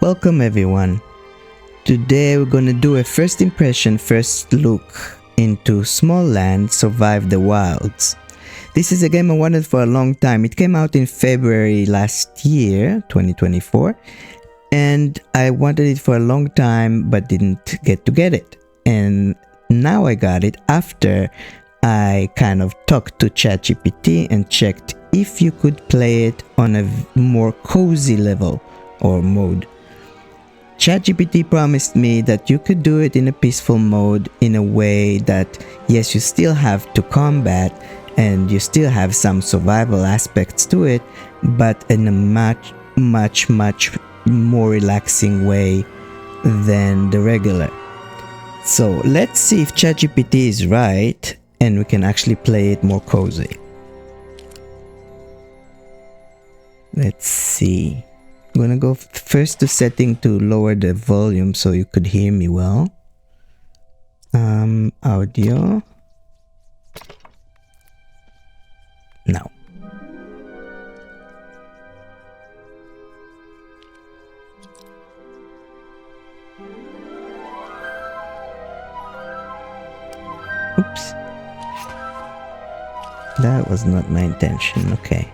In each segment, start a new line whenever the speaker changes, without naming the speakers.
Welcome everyone. Today we're gonna do a first impression, first look into Smalland Survive the Wilds. This is a game I wanted for a long time. It came out in February last year, 2024, and I wanted it for a long time but didn't get it. And now I got it after I kind of talked to ChatGPT and checked if you could play it on a more cozy level or mode. ChatGPT promised me that you could do it in a peaceful mode in a way that, yes, you still have to combat and you still have some survival aspects to it, but in a much more relaxing way than the regular. So let's see if ChatGPT is right and we can actually play it more cozy. Let's see. I'm gonna go first to setting to lower the volume so you could hear me well. Audio. Now. Oops. That was not my intention. Okay.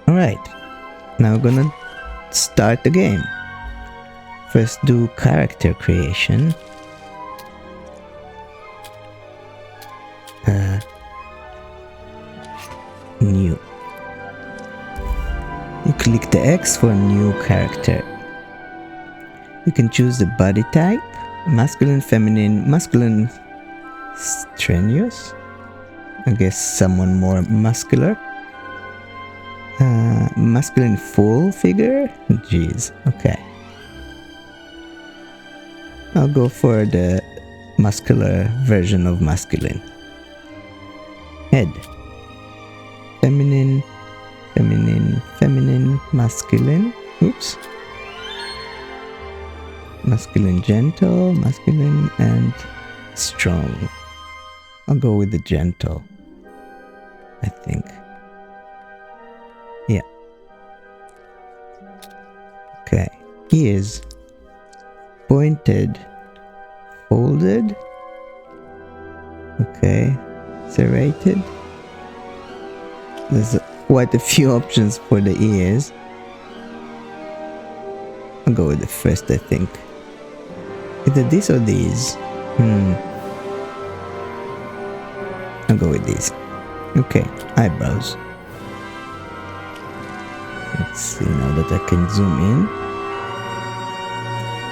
Alright, now we're gonna start the game. First do character creation. New. You click the X for new character. You can choose the body type, masculine, feminine, masculine strenuous. I guess someone more muscular. Masculine full figure? Jeez, okay. I'll go for the muscular version of masculine. Head. Feminine, feminine, feminine, masculine. Oops. Masculine gentle, masculine and strong. I'll go with the gentle, I think. Yeah. Okay. Ears. Pointed. Folded. Okay. Serrated. There's quite a few options for the ears. I'll go with the first, I think. Either this or these. I'll go with these. Okay. Eyebrows. Let's see now that I can zoom in.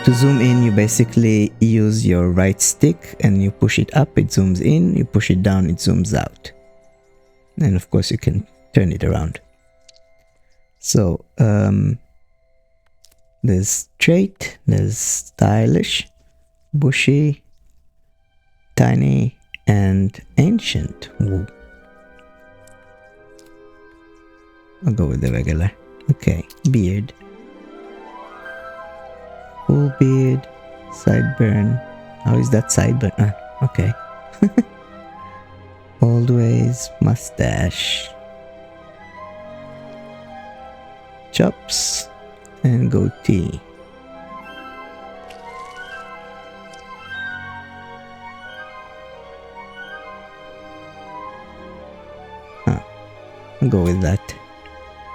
To zoom in, you basically use your right stick and you push it up, it zooms in, you push it down, it zooms out. And of course you can turn it around. So, there's straight, there's stylish, bushy, tiny, and ancient. Ooh. I'll go with the regular. Okay, beard. Full beard, sideburn. How is that sideburn? Okay. Old ways, mustache. Chops and goatee. I'll go with that.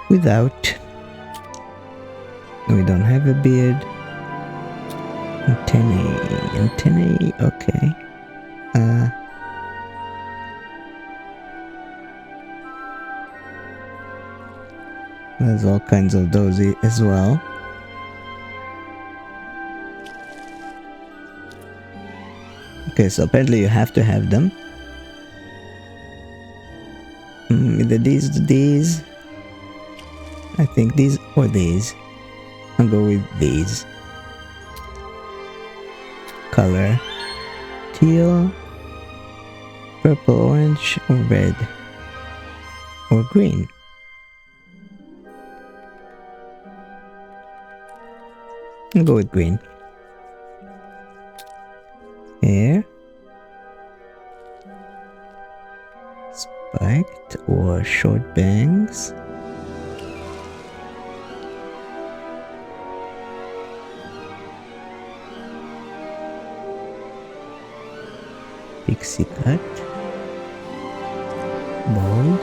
Without. We don't have a beard. Antennae, okay. There's all kinds of those as well. Okay, so apparently you have to have them. Either these or these. I think these or these. I'll go with these. Color. Teal. Purple, orange, or red. Or green. I'll go with green. Hair. short bangs. Pixie cut. Bald.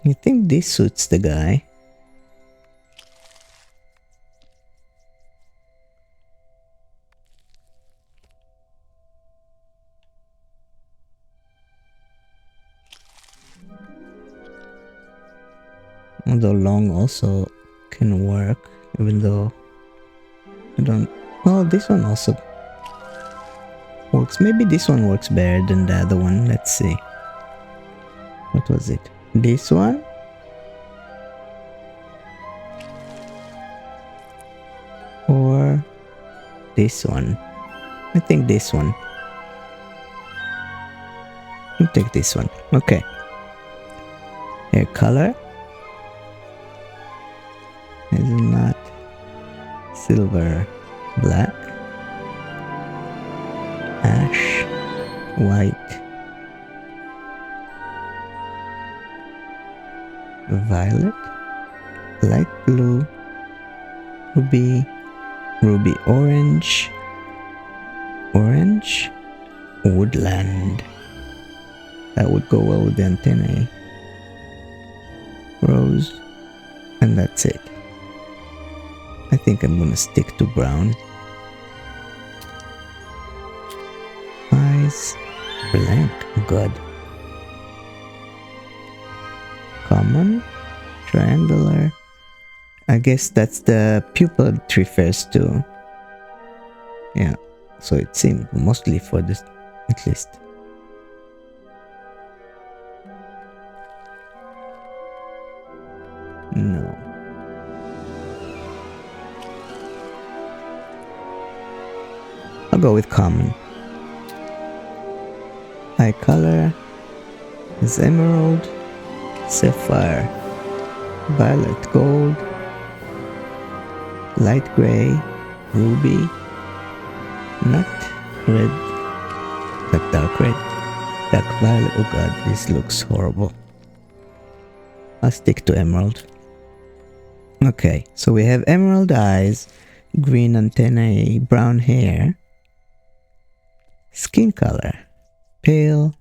I think this suits the guy. Although long also can work, even though I don't... Oh, this one also works. Maybe this one works better than the other one. Let's see. What was it? This one? Or this one? I think this one. I'll take this one. Okay. Hair color. Hazelnut. Silver. Black. Ash. White. Violet. Light blue. Ruby. Ruby orange. Orange. Woodland. That would go well with the antennae. Rose. And that's it. I think I'm gonna stick to brown. Eyes. Blank. Good. Common. Triangular. I guess that's the pupil it refers to. Yeah. So it seemed mostly for this, at least. No. I'll go with common. Eye color is emerald, sapphire, violet gold, light gray, ruby, nut, red, like dark red, dark violet. Oh god, this looks horrible. I'll stick to emerald. Okay, so we have emerald eyes, green antennae, brown hair, skin color, pale,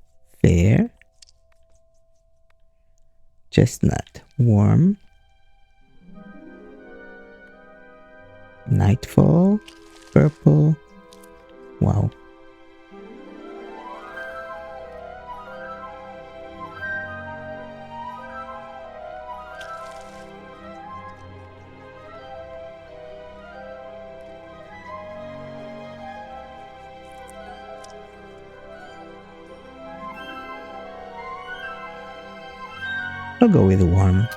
fair, chestnut, warm, nightfall, purple, wow. I'll go with warm.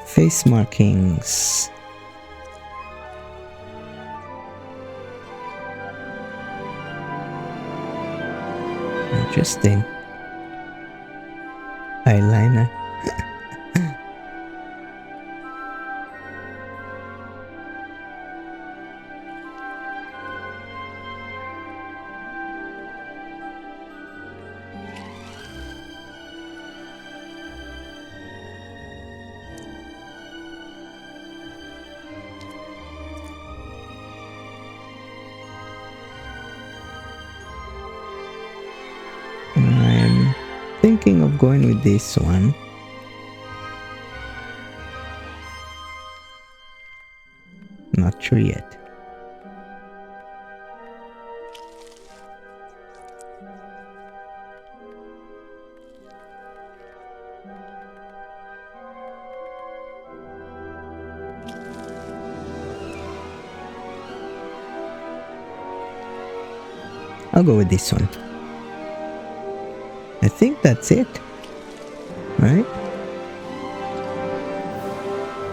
Face markings. Interesting. Eyeliner. I'm thinking of going with this one. Not sure yet. I'll go with this one. I think that's it, right?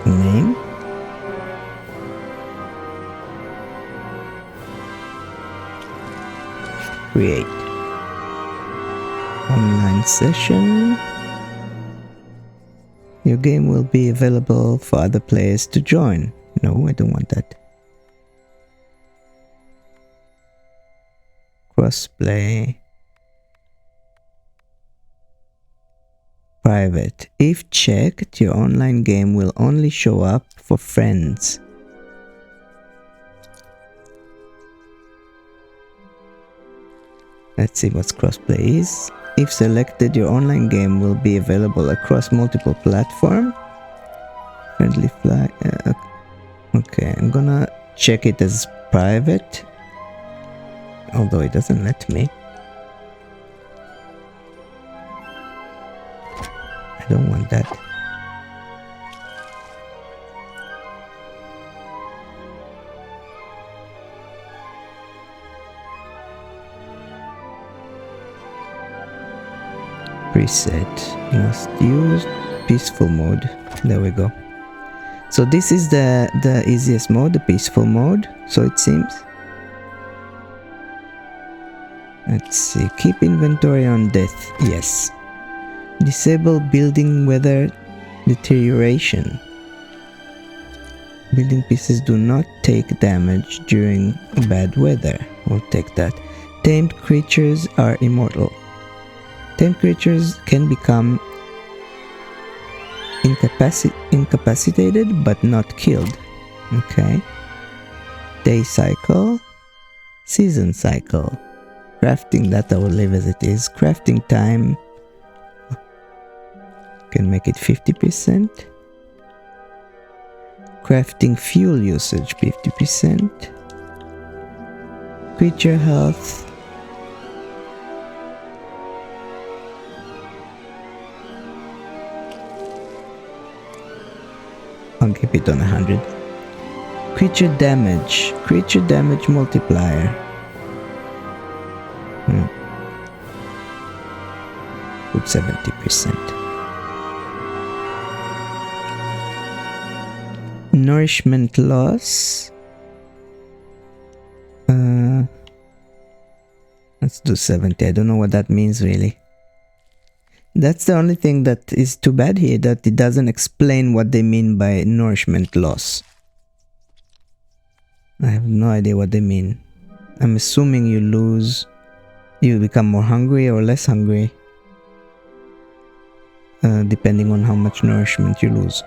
Name. Create. Online session. Your game will be available for other players to join. No, I don't want that. Crossplay. Private. If checked, your online game will only show up for friends. Let's see what crossplay is. If selected, your online game will be available across multiple platforms. Friendly flag. Okay, I'm gonna check it as private. Although it doesn't let me. I don't want that. Preset. Must use peaceful mode. There we go. So this is the easiest mode, the peaceful mode, so it seems. Let's see. Keep inventory on death. Yes. Disable building weather deterioration. Building pieces do not take damage during bad weather. We'll take that. Tamed creatures are immortal. Tamed creatures can become incapacitated but not killed. Okay. Day cycle. Season cycle. Crafting, that I will leave as it is. Crafting time. Can make it 50%. Crafting fuel usage 50%. Creature health. I'll keep it on 100. Creature damage. Creature damage multiplier. Put 70%. Nourishment loss. Let's do 70. I don't know what that means really. That's the only thing that is too bad here, that it doesn't explain what they mean by nourishment loss. I have no idea what they mean. I'm assuming you become more hungry or less hungry. Depending on how much nourishment you lose.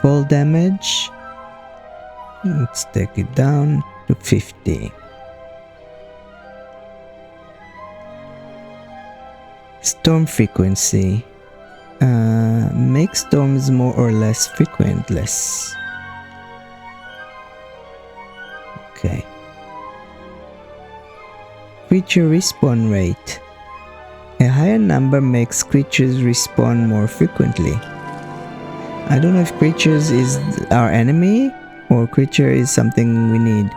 Fall damage. Let's take it down to 50. Storm frequency. Make storms more or less frequent. Less. Okay. Creature respawn rate. A higher number makes creatures respawn more frequently. I don't know if creatures is our enemy or creature is something we need,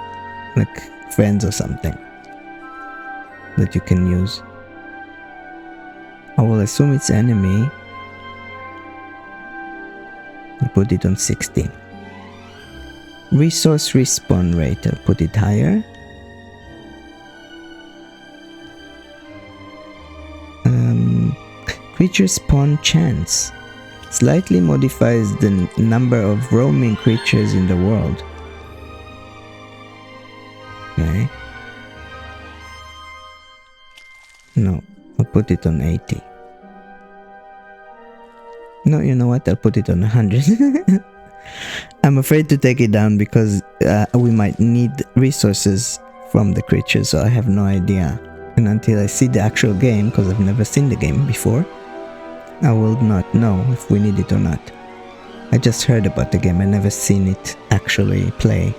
like friends or something that you can use. I will assume it's enemy. I'll put it on 60. Resource respawn rate, I'll put it higher. Creature spawn chance. Slightly modifies the number of roaming creatures in the world. Okay. No, I'll put it on 80. No, you know what? I'll put it on 100. I'm afraid to take it down because we might need resources from the creatures, so I have no idea. And until I see the actual game, because I've never seen the game before, I will not know if we need it or not. I just heard about the game, I never seen it actually play.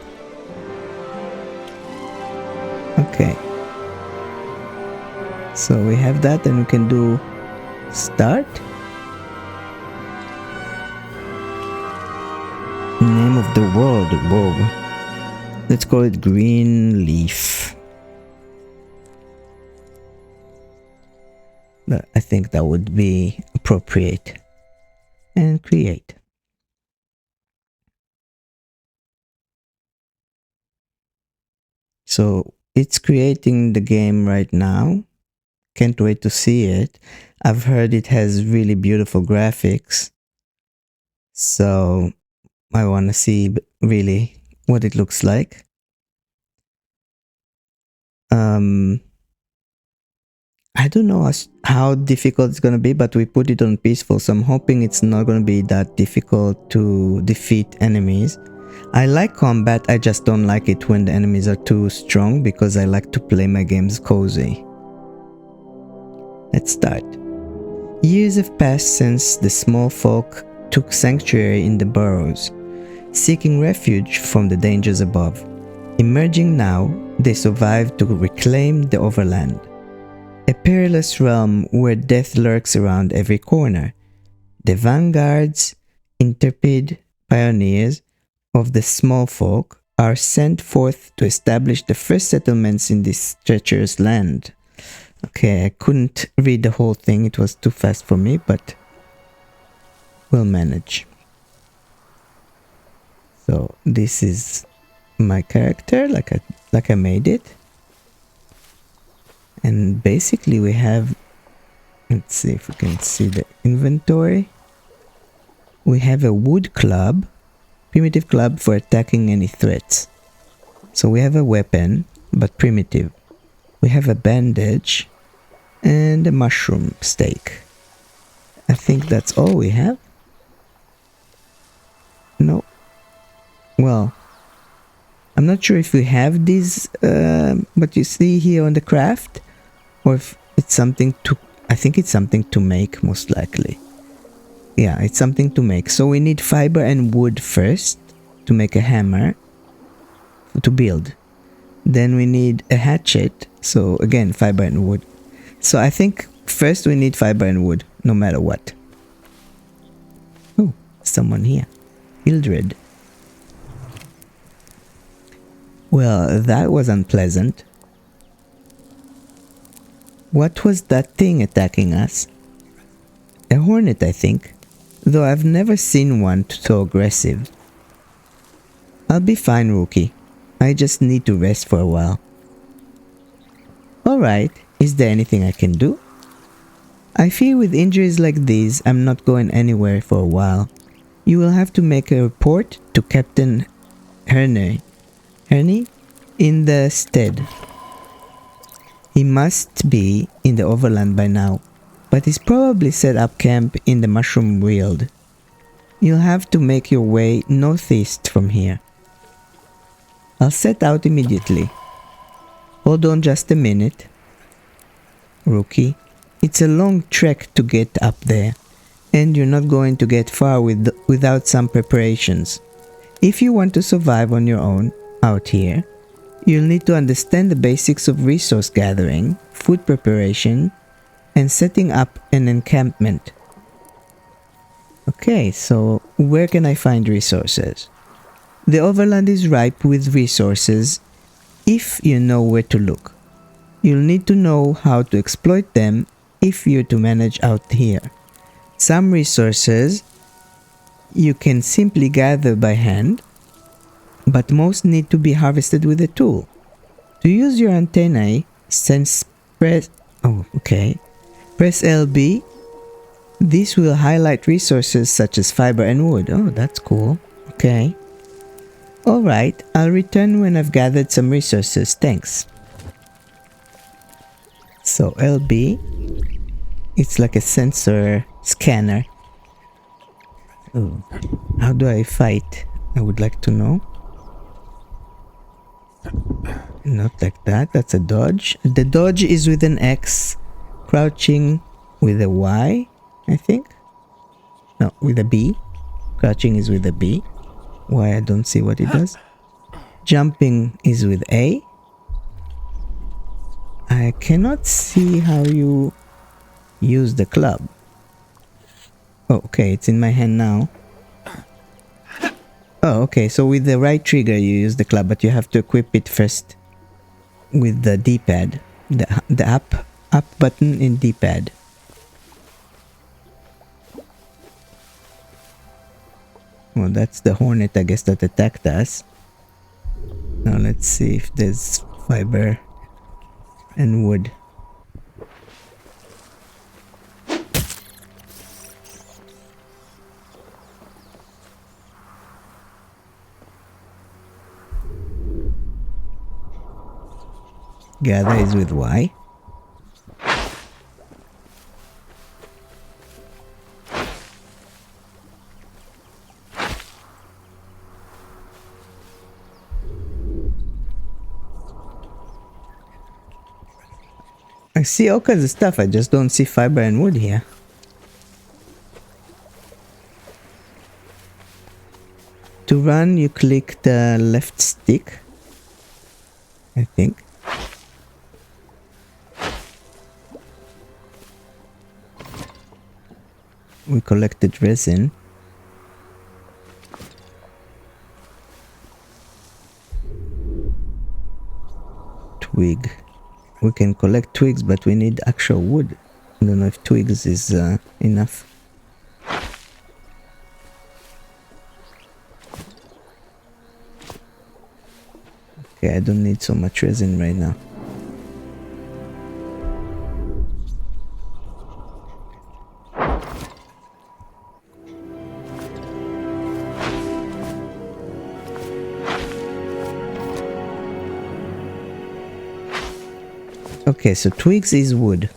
Okay. So we have that, and we can do start. Name of the world, whoa. Let's call it green leaf. I think that would be appropriate. And create. So it's creating the game right now. Can't wait to see it. I've heard it has really beautiful graphics. So I want to see really what it looks like. I don't know how difficult it's gonna be, but we put it on peaceful, so I'm hoping it's not gonna be that difficult to defeat enemies. I like combat, I just don't like it when the enemies are too strong because I like to play my games cozy. Let's start. Years have passed since the small folk took sanctuary in the burrows, seeking refuge from the dangers above. Emerging now, they survived to reclaim the overland. A perilous realm where death lurks around every corner. The vanguards, intrepid pioneers of the small folk, are sent forth to establish the first settlements in this treacherous land. Okay, I couldn't read the whole thing, it was too fast for me, but we'll manage. So this is my character, like I made it. And basically we have, let's see if we can see the inventory. We have a wood club, primitive club for attacking any threats. So we have a weapon, but primitive. We have a bandage and a mushroom steak. I think that's all we have. No. Well, I'm not sure if we have these, what you see here on the craft, or if it's something to, I think it's something to make most likely. Yeah, it's something to make. So we need fiber and wood first to make a hammer to build. Then we need a hatchet. So again, fiber and wood. So I think first we need fiber and wood, no matter what. Oh, someone here. Hildred. Well, that was unpleasant. What was that thing attacking us? A hornet, I think, though I've never seen one so aggressive. I'll be fine, Rookie. I just need to rest for a while. Alright, is there anything I can do? I fear with injuries like these, I'm not going anywhere for a while. You will have to make a report to Captain Herne in the stead. He must be in the overland by now, but he's probably set up camp in the mushroom weald. You'll have to make your way northeast from here. I'll set out immediately. Hold on just a minute. Rookie, it's a long trek to get up there, and you're not going to get far without some preparations. If you want to survive on your own out here, you'll need to understand the basics of resource gathering, food preparation, and setting up an encampment. Okay, so where can I find resources? The overland is ripe with resources if you know where to look. You'll need to know how to exploit them if you're to manage out here. Some resources you can simply gather by hand, but most need to be harvested with a tool. To use your antennae, press LB. This will highlight resources such as fiber and wood. Oh, that's cool. Okay. Alright, I'll return when I've gathered some resources. Thanks. So LB, it's like a sensor scanner. Oh, how do I fight? I would like to know. Not like that, that's a dodge. The dodge is with an X, crouching with a Y, I think. No, with a B. Crouching is with a B. Y, I don't see what it does. Jumping is with A. I cannot see how you use the club. Oh, okay, it's in my hand now. Oh, okay, so with the right trigger you use the club, but you have to equip it first with the D-pad. The up button in D-pad. Well, that's the hornet, I guess, that attacked us. Now let's see if there's fiber and wood. Gather is with Y. I see all kinds of stuff, I just don't see fiber and wood here. To run, you click the left stick, I think. We collected resin. Twig. We can collect twigs, but we need actual wood. I don't know if twigs is enough. Okay, I don't need so much resin right now. Okay, so twigs is wood.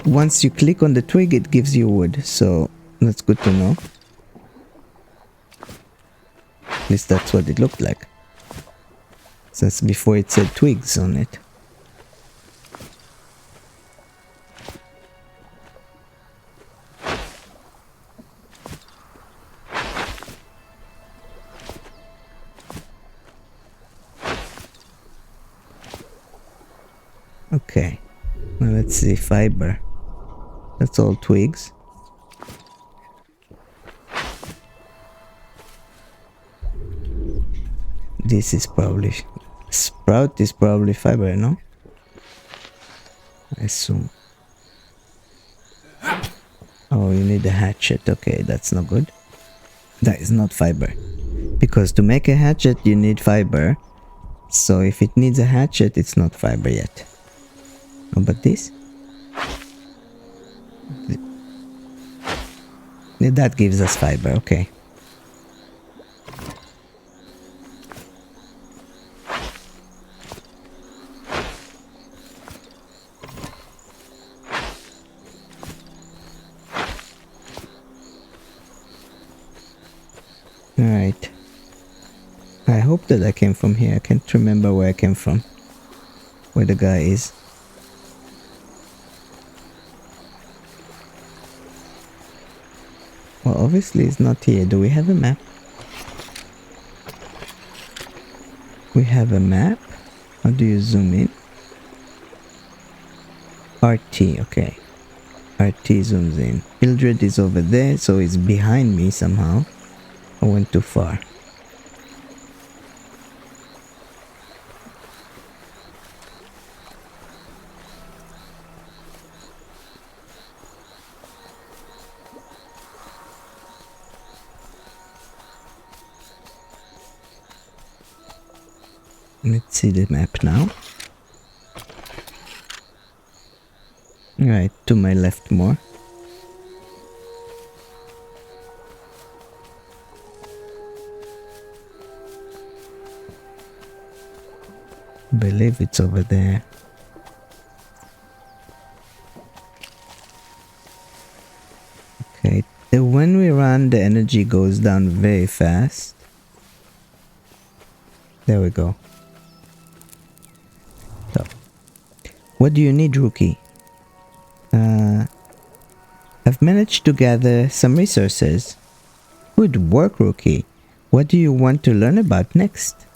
Once you click on the twig, it gives you wood, so that's good to know. At least that's what it looked like. Since before it said twigs on it. Okay, now let's see, fiber. That's all twigs. This is probably... Sprout is probably fiber, no? I assume. Oh, you need a hatchet. Okay, that's not good. That is not fiber. Because to make a hatchet, you need fiber. So if it needs a hatchet, it's not fiber yet. Oh, but this? That gives us fiber, okay. Alright. I hope that I came from here. I can't remember where I came from. Where the guy is. Well, obviously it's not here. Do we have a map? We have a map? How do you zoom in? RT, okay. RT zooms in. Mildred is over there, so it's behind me somehow. I went too far. Let's see the map now. Right, to my left more. Believe it's over there. Okay, when we run, the energy goes down very fast. There we go. So, what do you need, rookie? I've managed to gather some resources. Good work, rookie. What do you want to learn about next?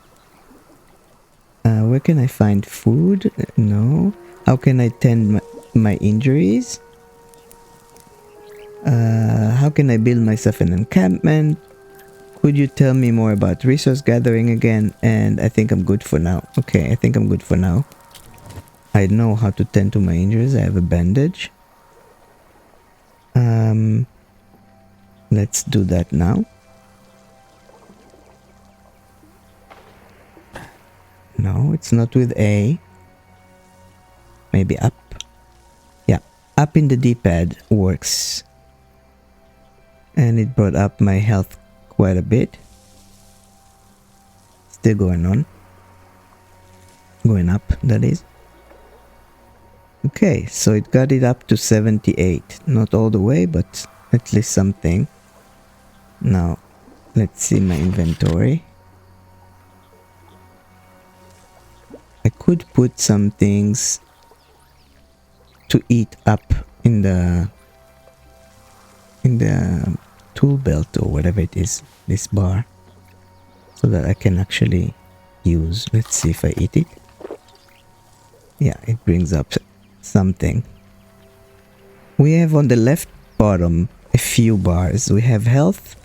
Where can I find food? No. How can I tend my injuries? How can I build myself an encampment? Could you tell me more about resource gathering again? And I think I'm good for now. Okay, I think I'm good for now. I know how to tend to my injuries. I have a bandage. Let's do that now. No, it's not with A. Maybe up. Yeah, up in the D-pad works. And it brought up my health quite a bit. Still going on. Going up, that is. Okay, so it got it up to 78. Not all the way, but at least something. Now, let's see my inventory. I could put some things to eat up in the tool belt or whatever it is, this bar, so that I can actually use. Let's see if I eat it. Yeah, it brings up something. We have on the left bottom a few bars. We have health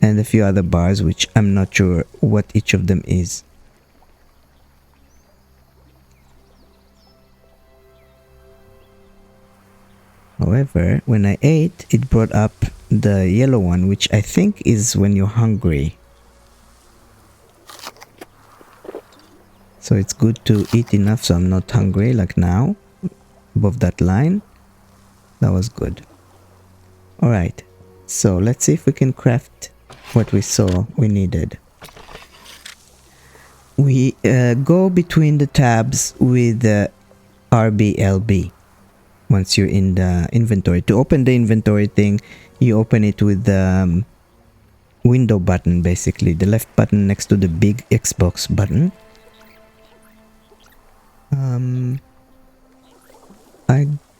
and a few other bars, which I'm not sure what each of them is. However, when I ate, it brought up the yellow one, which I think is when you're hungry. So it's good to eat enough so I'm not hungry, like now, above that line. That was good. Alright, so let's see if we can craft what we saw we needed. We go between the tabs with the RBLB. Once you're in the inventory. To open the inventory thing, you open it with the window button, basically. The left button next to the big Xbox button.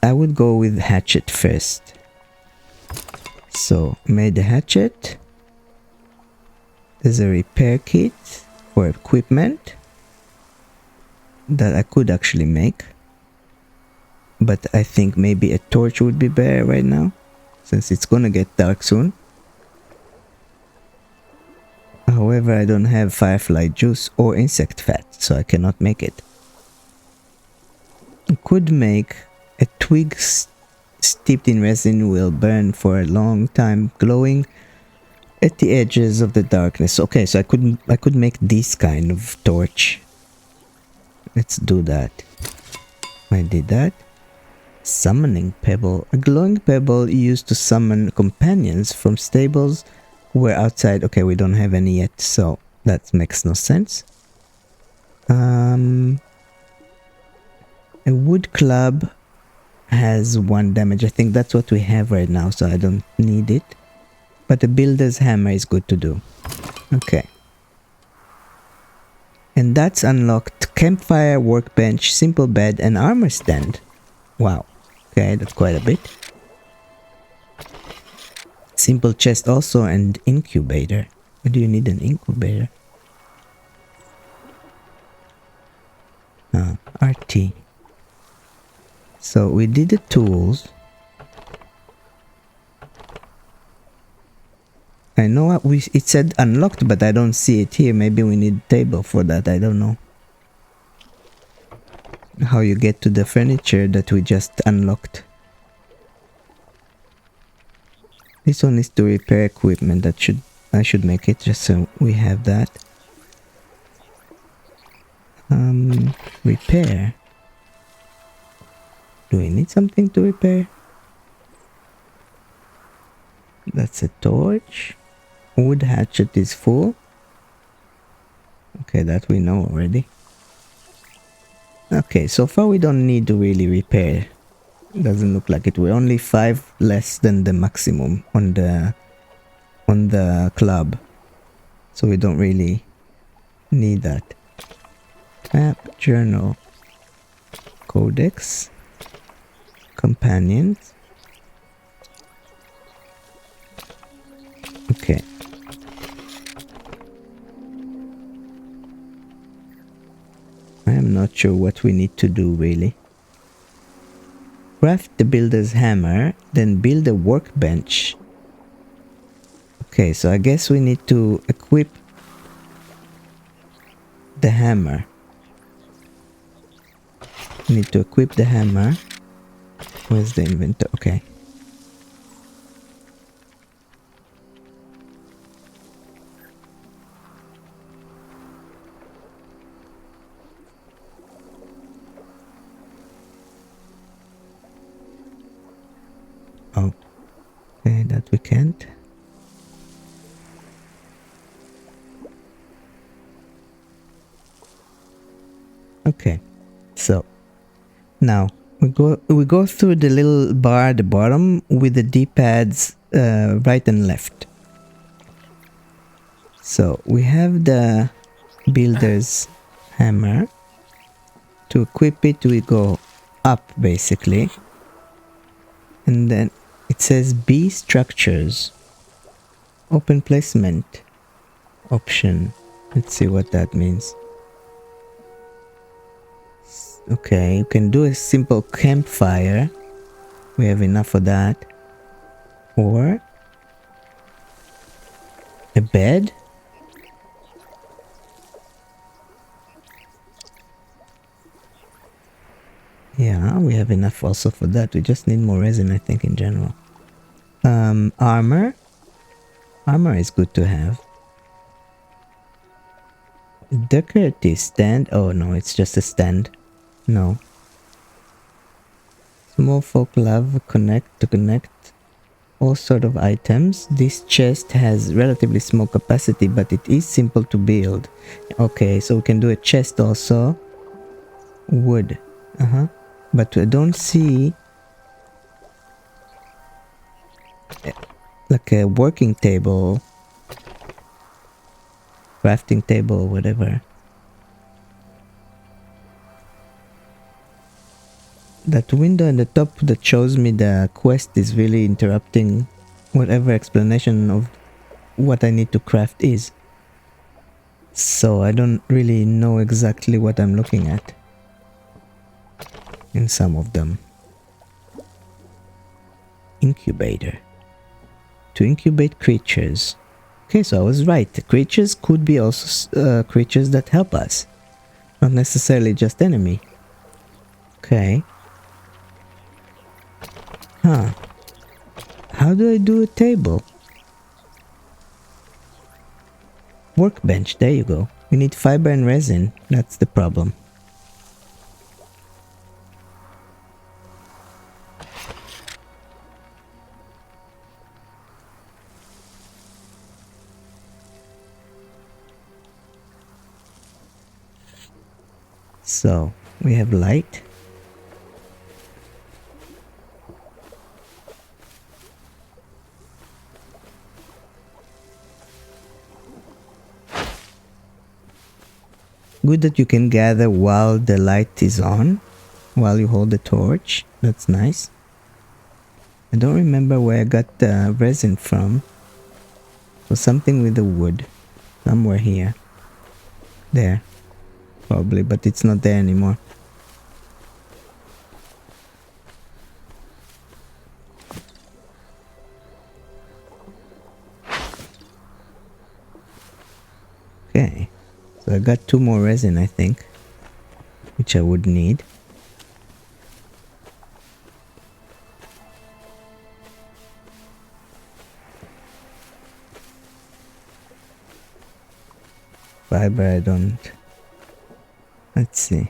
I would go with hatchet first. So, made the hatchet. There's a repair kit for equipment that I could actually make. But I think maybe a torch would be better right now, since it's gonna get dark soon. However, I don't have firefly juice or insect fat, so I cannot make it. I could make a twig steeped in resin will burn for a long time, glowing at the edges of the darkness. Okay, so I could make this kind of torch. Let's do that. I did that. Summoning pebble. A glowing pebble used to summon companions from stables where outside. Okay, we don't have any yet, so that makes no sense. A wood club has 1 damage. I think that's what we have right now, so I don't need it. But the builder's hammer is good to do. Okay. And that's unlocked campfire, workbench, simple bed, and armor stand. Wow. Okay, that's quite a bit. Simple chest also, and incubator. Why do you need an incubator? RT. So we did the tools. I know what it said unlocked, but I don't see it here. Maybe we need a table for that. I don't know how you get to the furniture that we just unlocked. This one is to repair equipment. I should make it just so we have that. Repair. Do we need something to repair? That's a torch. Wood hatchet is full. Okay, that we know already. Okay, so far we don't need to really repair. Doesn't look like it. We're only 5 less than the maximum on the club. So we don't really need that. Map, journal, codex, companions. Okay. I am not sure what we need to do really. Craft the builder's hammer, then build a workbench. Okay, so I guess we need to equip the hammer. We need to equip the hammer. Where's the inventory? Okay. Oh, okay, that we can't. Okay, so now we go through the little bar at the bottom with the D-pads right and left. So we have the builder's hammer. To equip it, we go up basically, and then it says B structures, open placement option. Let's see what that means. Okay, you can do a simple campfire. We have enough of that. Or a bed. Yeah, we have enough also for that. We just need more resin, I think, in general. Armor. Armor is good to have. Decorative stand. Oh no, it's just a stand. No. Small folk love to connect all sort of items. This chest has relatively small capacity, but it is simple to build. Okay, so we can do a chest also. Wood. But I don't see like a working table, crafting table, or whatever. That window in the top that shows me the quest is really interrupting whatever explanation of what I need to craft is. So I don't really know exactly what I'm looking at in some of them. Incubator. To incubate creatures. Okay, so I was right. The creatures could be also creatures that help us. Not necessarily just enemy. Okay. Huh. How do I do a table? Workbench, there you go. We need fiber and resin. That's the problem. So, we have light. Good that you can gather while the light is on, while you hold the torch. That's nice. I don't remember where I got the resin from. It was something with the wood. Somewhere here. There. Probably, but it's not there anymore. Okay. So I got 2 more resin, I think, which I would need. Fiber, I don't. Let's see.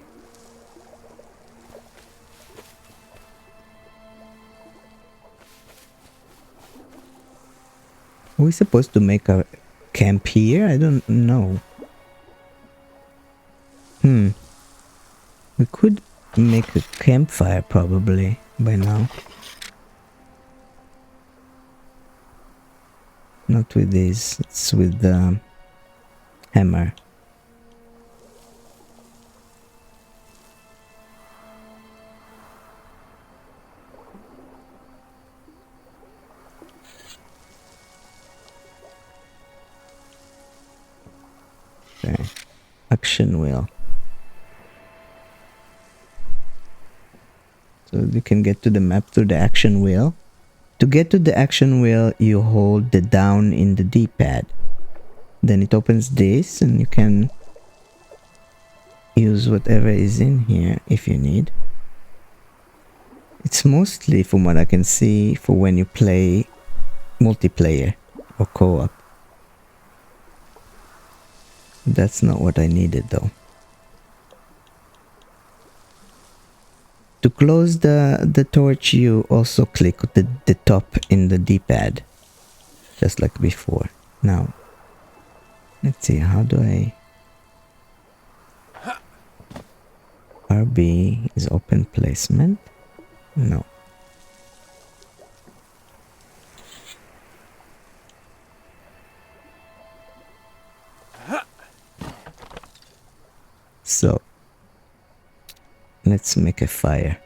Are we supposed to make a camp here? I don't know. We could make a campfire probably by now. Not with this, it's with the hammer. Okay. Action wheel. So you can get to the map through the action wheel. To get to the action wheel, you hold the down in the D-pad. Then it opens this and you can use whatever is in here if you need. It's mostly, from what I can see, for when you play multiplayer or co-op. That's not what I needed though. To close the torch, you also click the top in the D-pad, just like before. Now, let's see, how do I... RB is open placement. No. So let's make a fire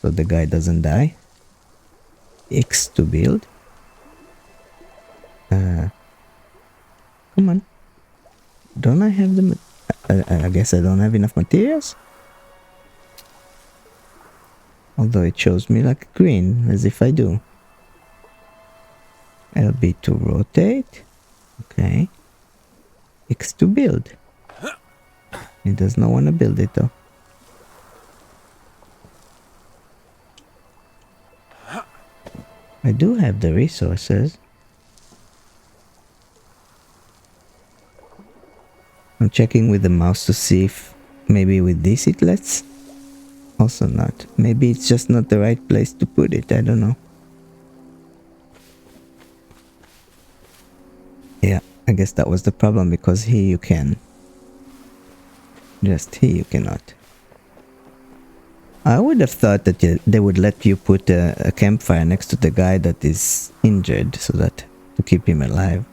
so the guy doesn't die. X to build. Come on. Don't I have the... I guess I don't have enough materials? Although it shows me like green, as if I do. LB to rotate. Okay. X to build. He does not want to build it though. I do have the resources. I'm checking with the mouse to see if maybe with this it lets. Also not. Maybe it's just not the right place to put it. I don't know. Yeah, I guess that was the problem, because here you can. Just here you cannot. I would have thought that they would let you put a campfire next to the guy that is injured, so that to keep him alive.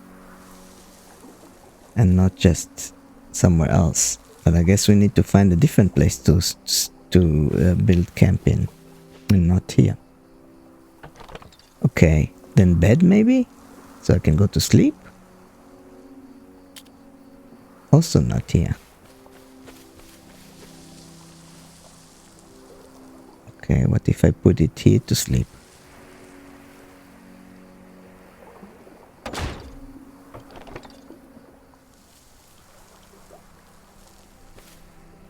And not just somewhere else. But I guess we need to find a different place to build camp in, and not here. Okay, then bed maybe, so I can go to sleep. Also not here. Okay, what if I put it here to sleep?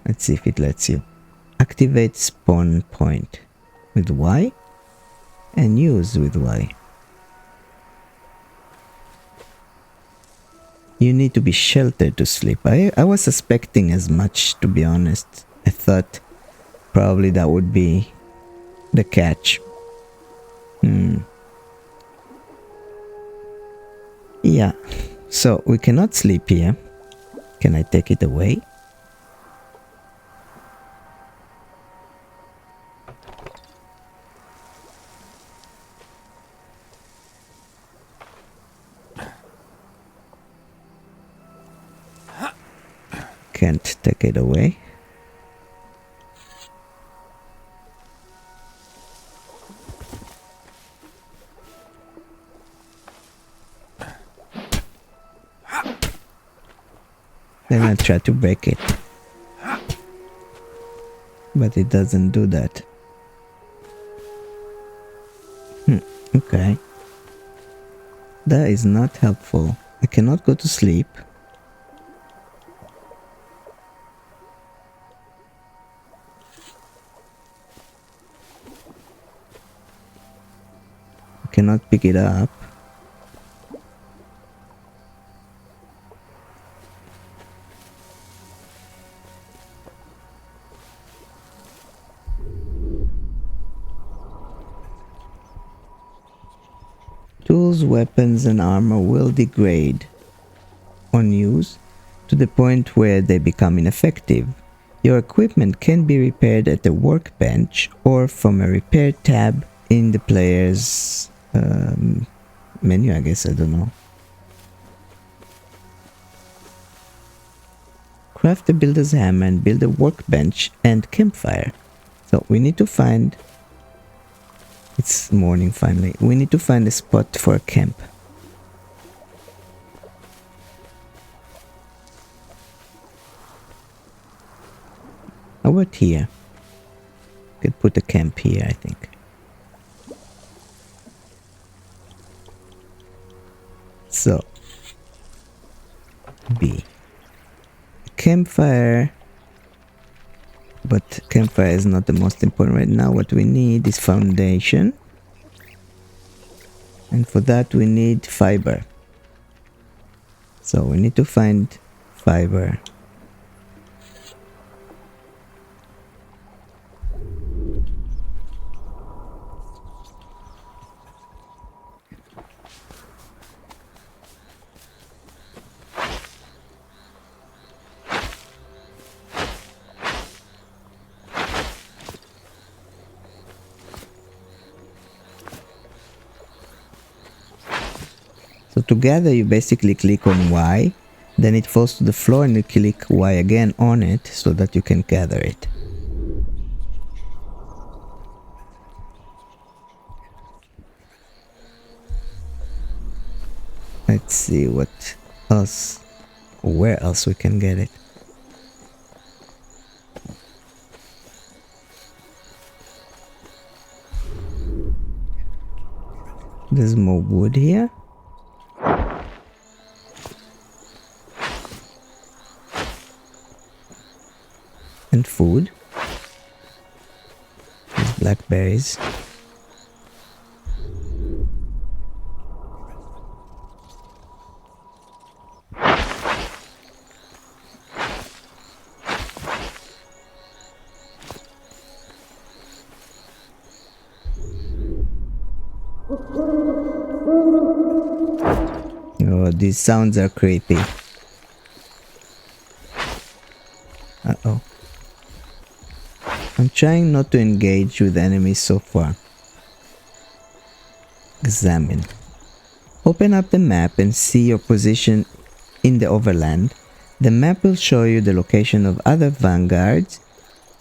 Let's see if it lets you. Activate spawn point with Y and use with Y. You need to be sheltered to sleep. I was suspecting as much, to be honest. I thought probably that would be the catch. Yeah, so we cannot sleep here. Can I take it away? Can't take it away. Then I try to break it. But it doesn't do that. Okay. That is not helpful. I cannot go to sleep. I cannot pick it up. Tools, weapons and armor will degrade on use to the point where they become ineffective. Your equipment can be repaired at the workbench or from a repair tab in the player's menu, I guess, I don't know. Craft a builder's hammer and build a workbench and campfire. So we need to find... It's morning finally. We need to find a spot for a camp. How about here? Could put a camp here, I think. So, B. Campfire. But campfire is not the most important right now. What we need is foundation. And for that we need fiber. So we need to find fiber. So to gather, you basically click on Y, then it falls to the floor and you click Y again on it so that you can gather it. Let's see what else, where else we can get it. There's more wood here. And food. There's blackberries. Oh, these sounds are creepy. Uh-oh. I'm trying not to engage with enemies so far. Examine. Open up the map and see your position in the overland. The map will show you the location of other vanguards,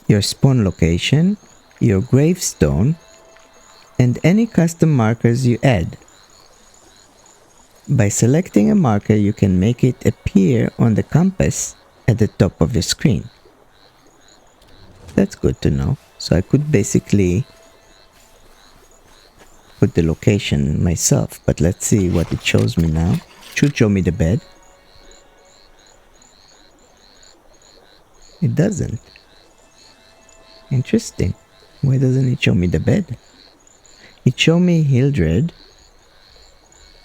your spawn location, your gravestone, and any custom markers you add. By selecting a marker, you can make it appear on the compass at the top of your screen. That's good to know. So I could basically put the location myself, but let's see what it shows me now. It should show me the bed. It doesn't. Interesting. Why doesn't it show me the bed? It shows me Hildred,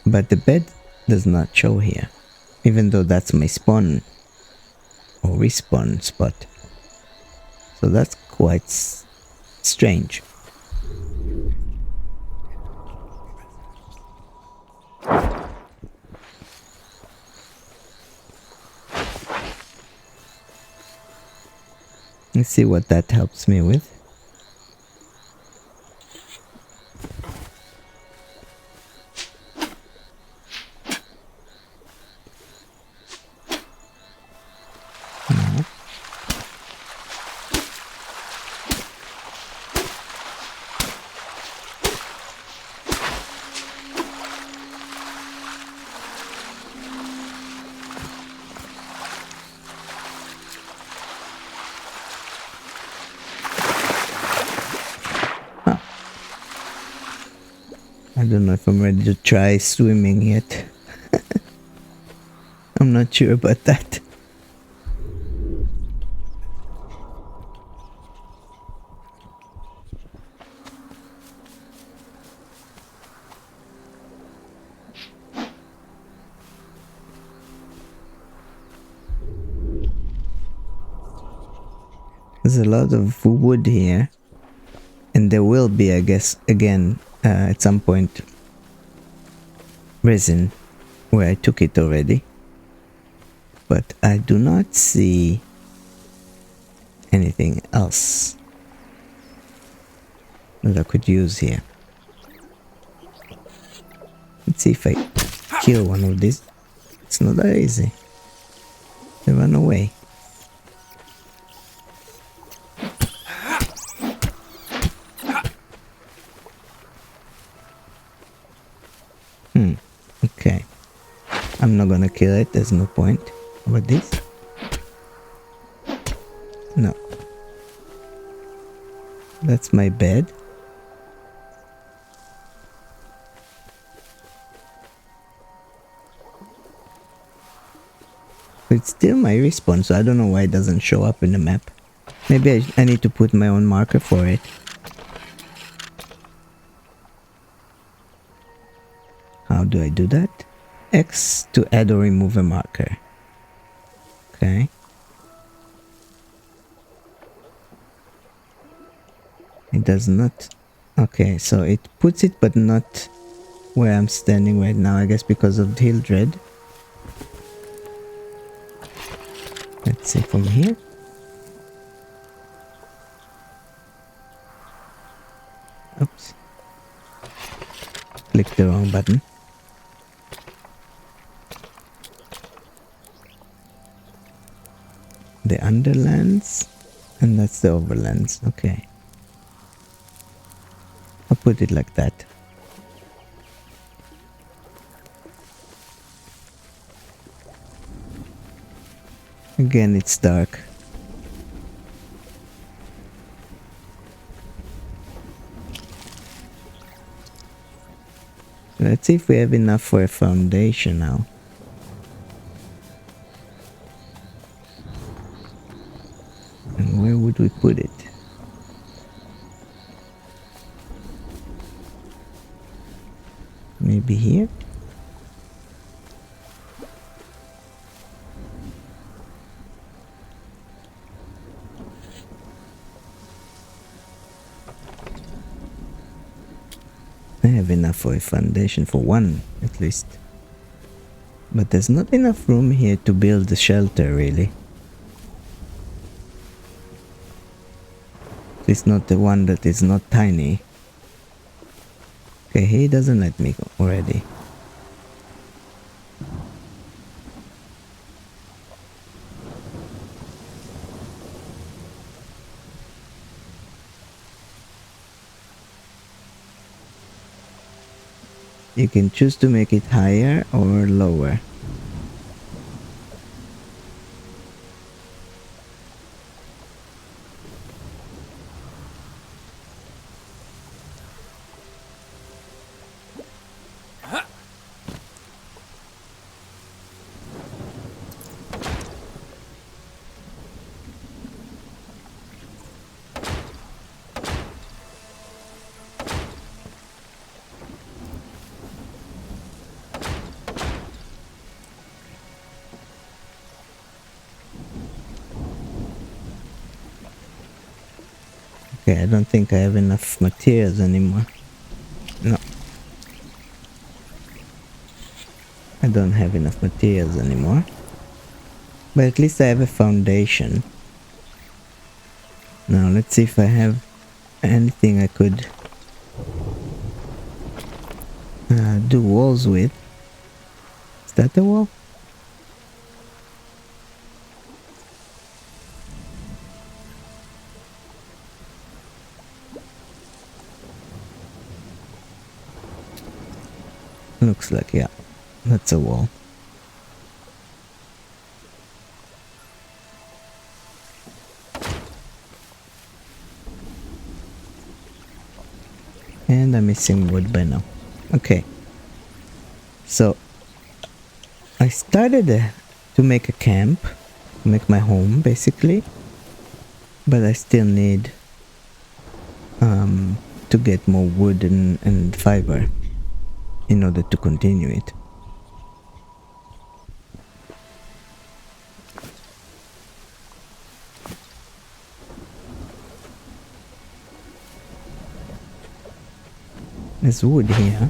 but the bed does not show here, even though that's my spawn or respawn spot. So that's quite strange. Let's see what that helps me with. No. I don't know if I'm ready to try swimming yet. I'm not sure about that. There's a lot of wood here, and there will be, I guess, again, at some point, resin, where I took it already. But I do not see anything else that I could use here. Let's see if I kill one of these. It's not that easy. They run away. Okay. I'm not gonna kill it, there's no point. How about this? No. That's my bed. It's still my respawn, so I don't know why it doesn't show up in the map. Maybe I need to put my own marker for it. How do I do that? X to add or remove a marker. Okay. It does not. Okay, so it puts it but not where I'm standing right now, I guess because of Hildred. Let's see from here. Oops. Click the wrong button. the underlands, and that's the overlands. Okay. I'll put it like that. Again, it's dark. Let's see if we have enough for a foundation now. And where would we put it? Maybe here? I have enough for a foundation for one, at least. But there's not enough room here to build the shelter, really. At least not the one that is not tiny. Okay, he doesn't let me go already. You can choose to make it higher or lower. Okay, I don't think I have enough materials anymore. No. I don't have enough materials anymore. But at least I have a foundation. Now let's see if I have anything I could do walls with. Is that the wall? Looks like, yeah, that's a wall. And I'm missing wood by now. Okay. So, I started to make a camp, to make my home, basically. But I still need to get more wood and fiber in order to continue it. There's wood here.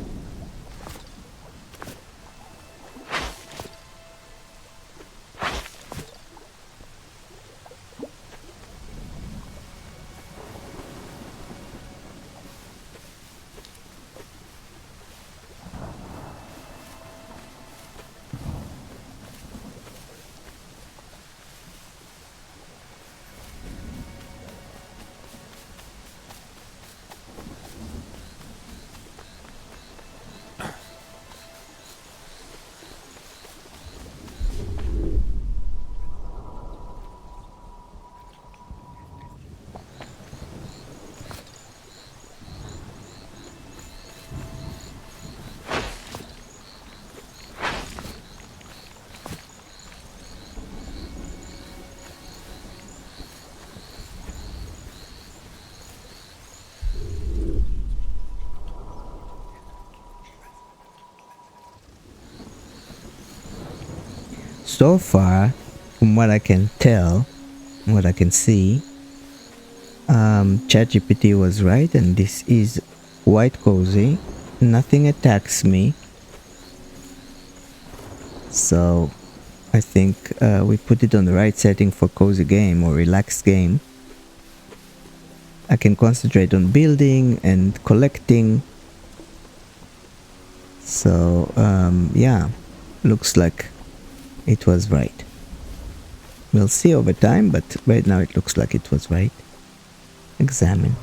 So far, from what I can tell, what I can see, ChatGPT was right, and this is quite cozy. Nothing attacks me. So I think we put it on the right setting for cozy game or relaxed game. I can concentrate on building and collecting. So yeah, looks like it was right. We'll see over time, but right now it looks like it was right. Examine.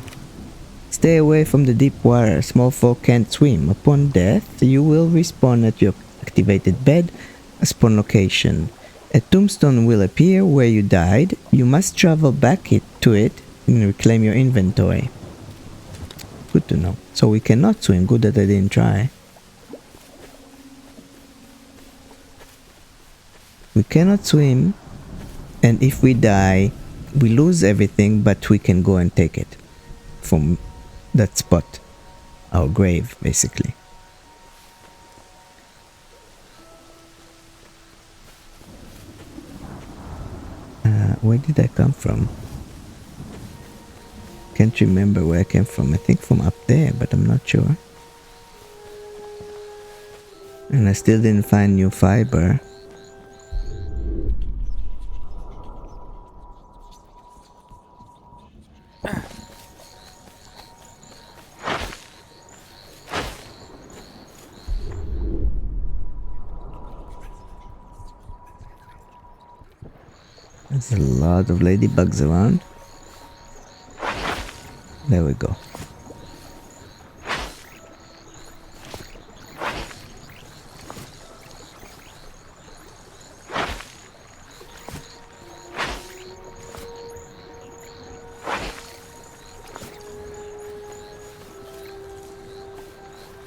Stay away from the deep water. Small folk can't swim. Upon death, you will respawn at your activated bed, a spawn location. A tombstone will appear where you died. You must travel back to it and reclaim your inventory. Good to know. So we cannot swim. Good that I didn't try. We cannot swim, and if we die, we lose everything, but we can go and take it from that spot. Our grave, basically. Where did I come from? Can't remember where I came from. I think from up there, but I'm not sure. And I still didn't find new fiber. There's a lot of ladybugs around. There we go.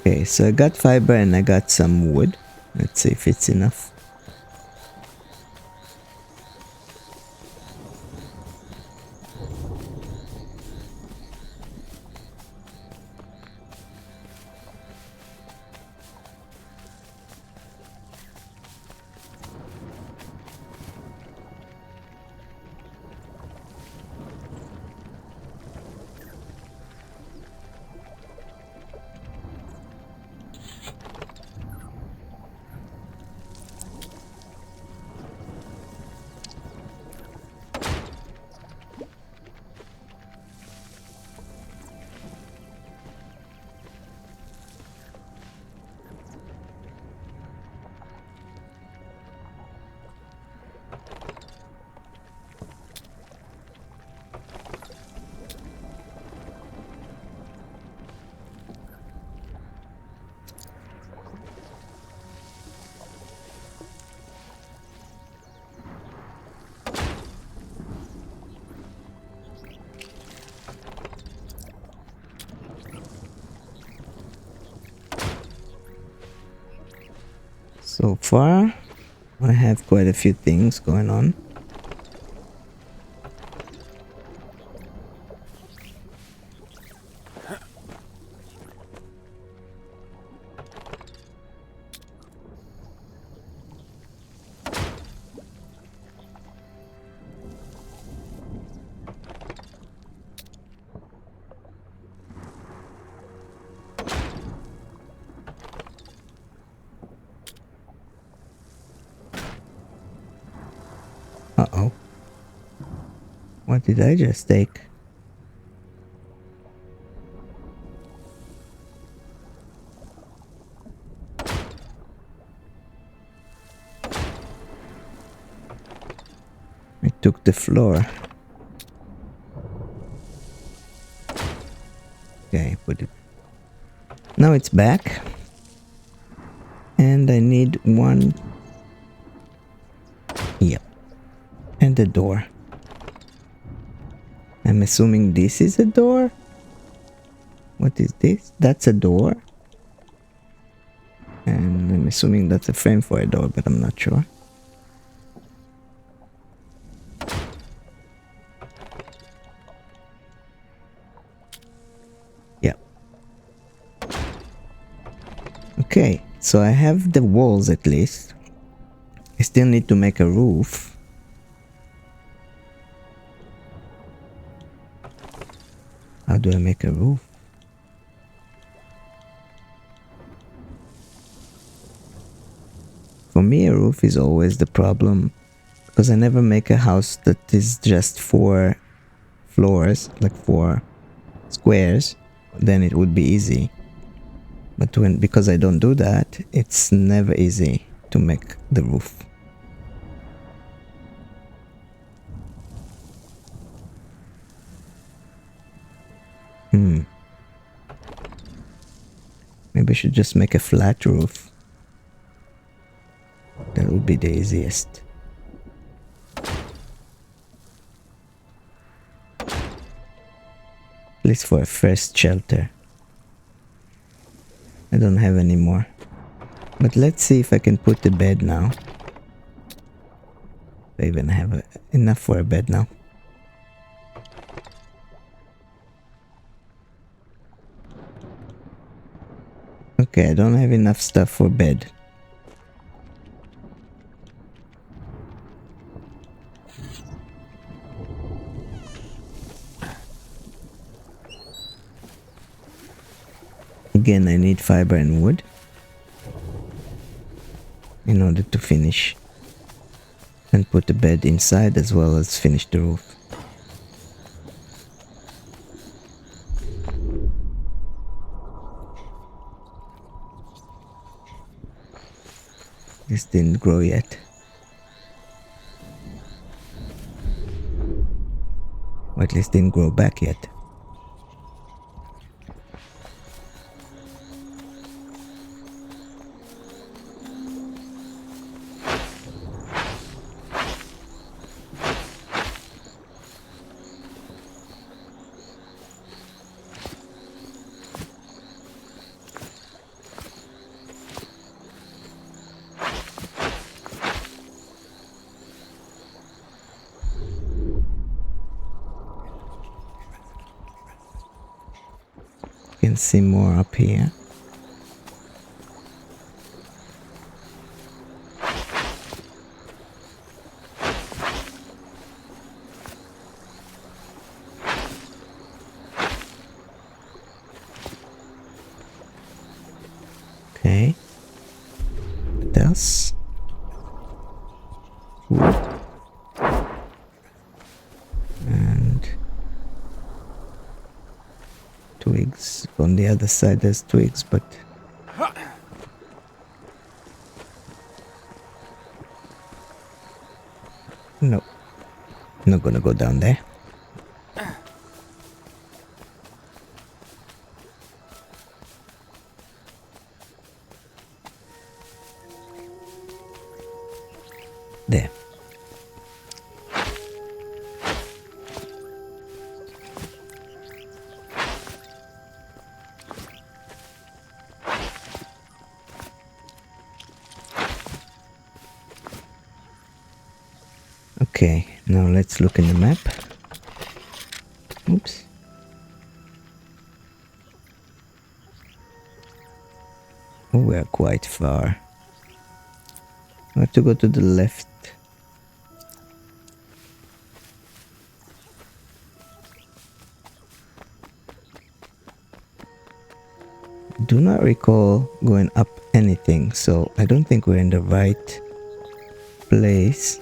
Okay, so I got fiber and I got some wood. Let's see if it's enough. So far, I have quite a few things going on. Uh-oh. What did I just take? I took the floor. Okay, put it. Now it's back. And I need one. Yep. And a door. I'm assuming this is a door? What is this? That's a door. And I'm assuming that's a frame for a door, but I'm not sure. Yep. Okay, so I have the walls at least. I still need to make a roof. How do I make a roof? For me, a roof is always the problem because I never make a house that is just 4 floors, like 4 squares. Then it would be easy. But because I don't do that, it's never easy to make the roof. should just make a flat roof. That would be the easiest. At least for a first shelter. I don't have any more. But let's see if I can put the bed now. I even have enough for a bed now. Okay, I don't have enough stuff for bed. Again, I need fiber and wood in order to finish and put the bed inside as well as finish the roof. This didn't grow yet. Or at least didn't grow back yet. You can see more up here. Okay. What else? Wood. And twigs. On the other side there's twigs, but no. Not gonna go down there. There. Okay, now let's look in the map. Oops. Oh, we are quite far. I have to go to the left. Do not recall going up anything, so I don't think we're in the right place.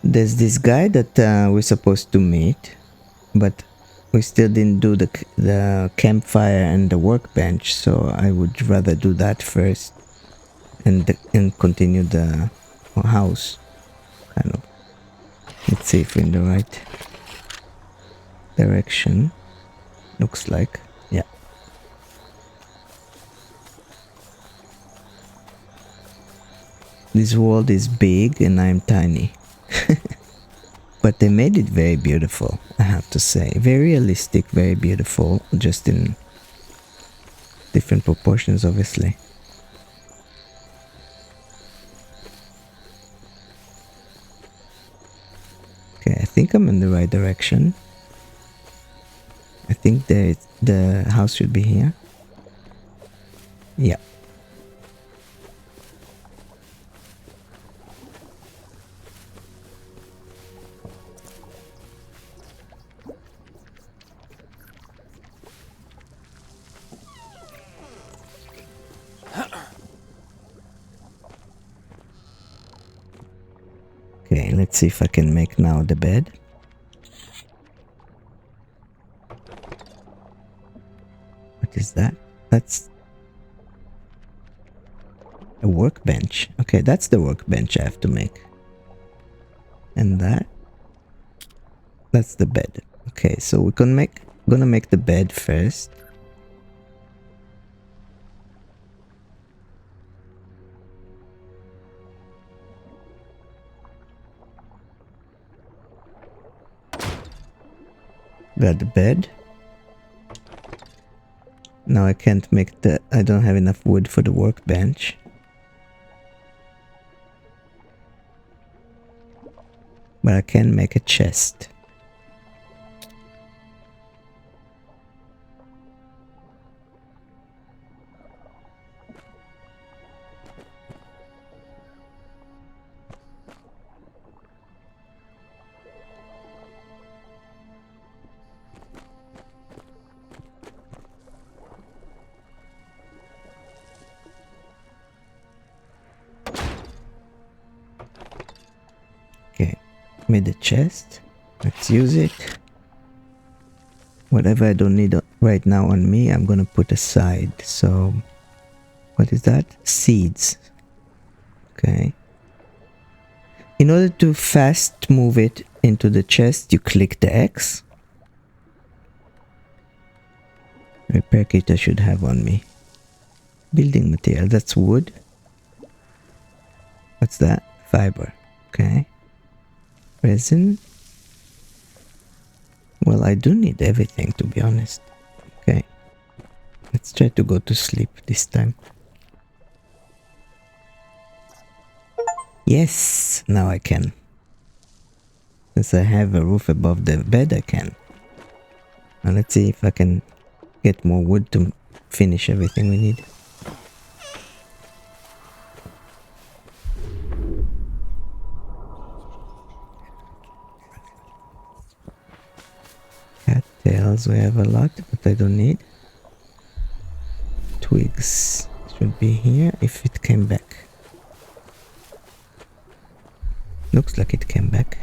There's this guy that we're supposed to meet, but we still didn't do the campfire and the workbench, so I would rather do that first and continue the house, kind of. Let's see if we're in the right direction. Looks like, yeah. This world is big and I'm tiny. But they made it very beautiful, I have to say. Very realistic, very beautiful, just in different proportions, obviously. Okay, I think I'm in the right direction. I think the house should be here. Yeah. Okay, let's see if I can make now the bed. What is that? That's A workbench. Okay, that's the workbench I have to make. And that's the bed. Okay, so we're gonna make the bed first. Got the bed. Now I can't make I don't have enough wood for the workbench. But I can make a chest. Made a chest. Let's use it. Whatever I don't need right now on me, I'm gonna put aside. So, what is that? Seeds. Okay. In order to fast move it into the chest, you click the X. Repair kit I should have on me. Building material, that's wood. What's that? Fiber. Okay. Resin. Well, I do need everything, to be honest. Okay. Let's try to go to sleep this time. Yes! Now I can. Since I have a roof above the bed, I can. Now let's see if I can get more wood to finish everything we need. Cattails, we have a lot, but I don't need. Twigs should be here if it came back. Looks like it came back.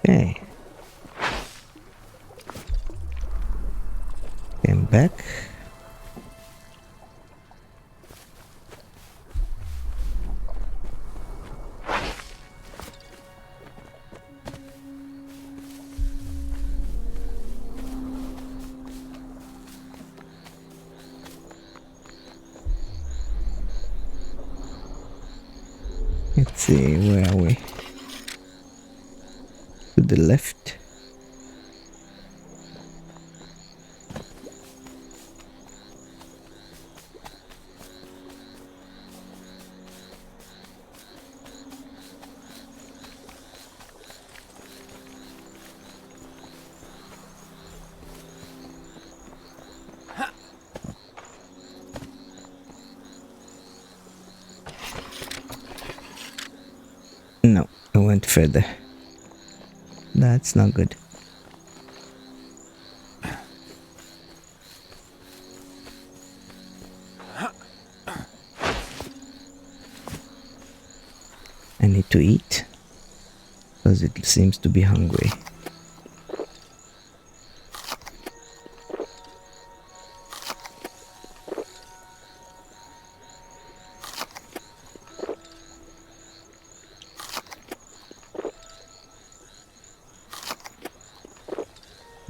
Okay. Came back. Let's see, where are we? To the left. No, I went further. That's not good. I need to eat because it seems to be hungry.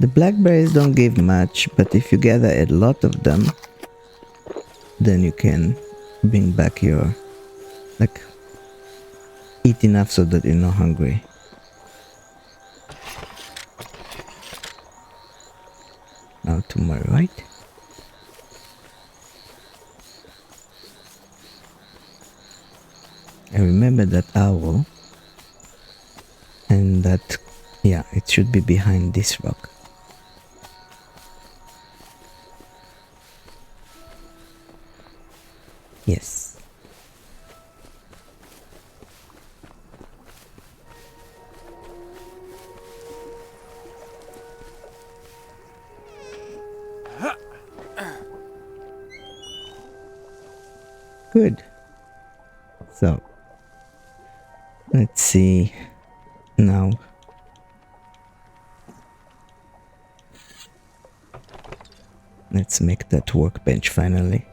The blackberries don't give much, but if you gather a lot of them, then you can bring back your, like, eat enough so that you're not hungry. Now to my right. I remember that owl, and that, yeah, it should be behind this rock. Yes. good. So, let's see now. Let's make that workbench finally.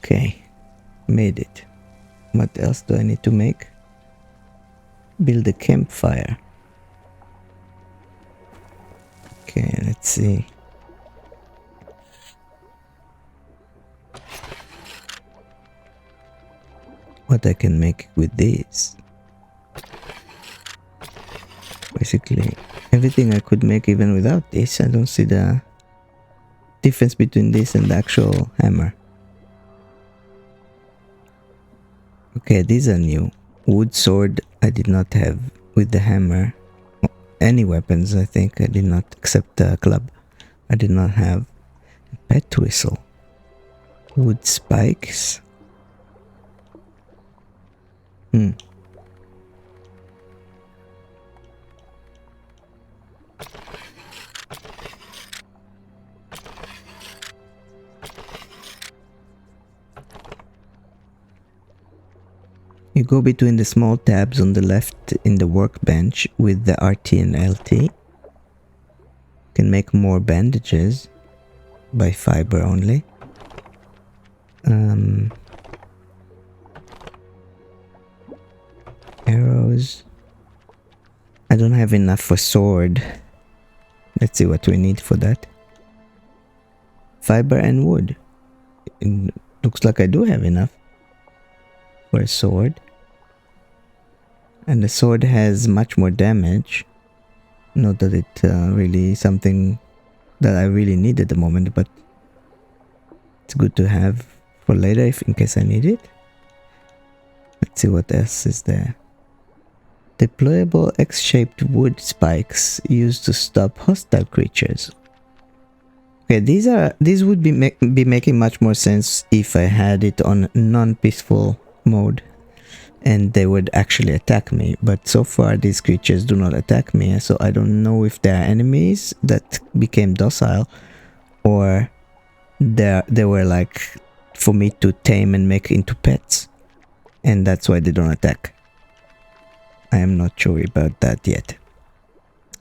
Okay, made it. What else do I need to make? Build a campfire. Okay, let's see. What I can make with this. Basically, everything I could make even without this. I don't see the difference between this and the actual hammer. Okay, these are new. Wood sword I did not have with the hammer. Any weapons I think I did not, except the club. I did not have. Pet whistle. Wood spikes. You go between the small tabs on the left in the workbench with the RT and LT. You can make more bandages by fiber only. Arrows. I don't have enough for sword. Let's see what we need for that. Fiber and wood. It looks like I do have enough for a sword. And the sword has much more damage. Not that it really is something that I really need at the moment, but it's good to have for later if in case I need it. Let's see what else is there. Deployable X-shaped wood spikes used to stop hostile creatures. Okay, these would be making much more sense if I had it on non-peaceful mode and they would actually attack me, but so far these creatures do not attack me, so I don't know if they are enemies that became docile or they were like for me to tame and make into pets, and that's why they don't attack. I am not sure about that yet,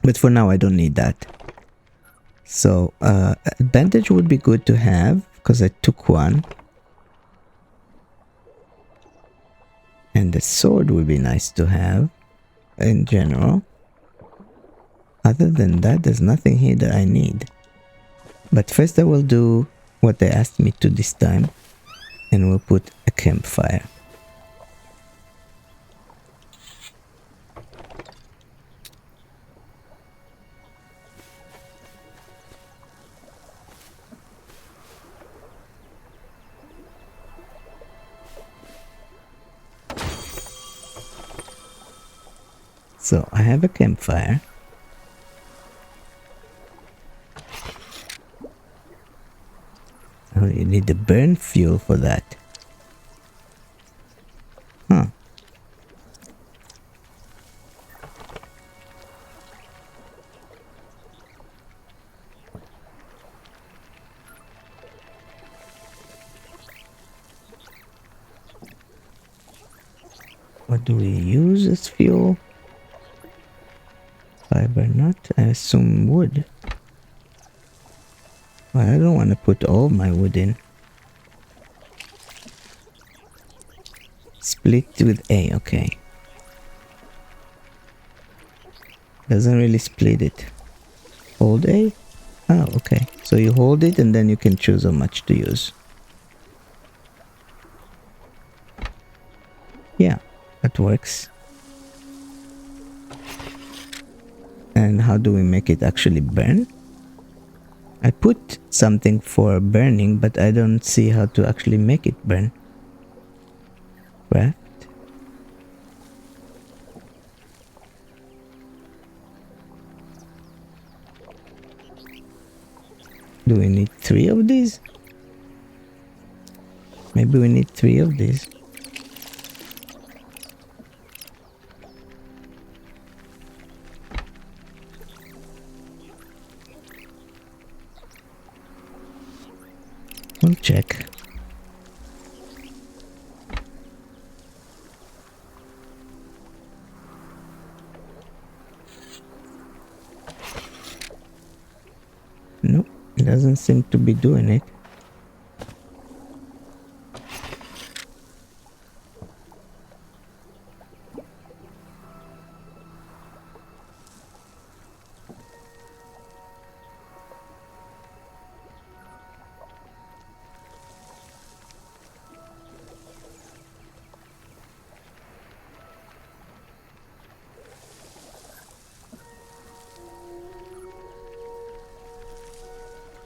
but for now I don't need that. So a bandage would be good to have because I took one. And the sword would be nice to have in general. Other than that, there's nothing here that I need. But first I will do what they asked me to this time. And we'll put a campfire. So I have a campfire. Oh, you need the burn fuel for that. Huh. What do we use as fuel? Fiber nut, I assume wood. Well, I don't want to put all my wood in. Split with A, okay. Doesn't really split it. Hold A? Oh, okay. So you hold it and then you can choose how much to use. Yeah, that works. And how do we make it actually burn? I put something for burning, but I don't see how to actually make it burn. Craft. 3 of these? Maybe we need 3 of these. We'll check. Nope, it doesn't seem to be doing it.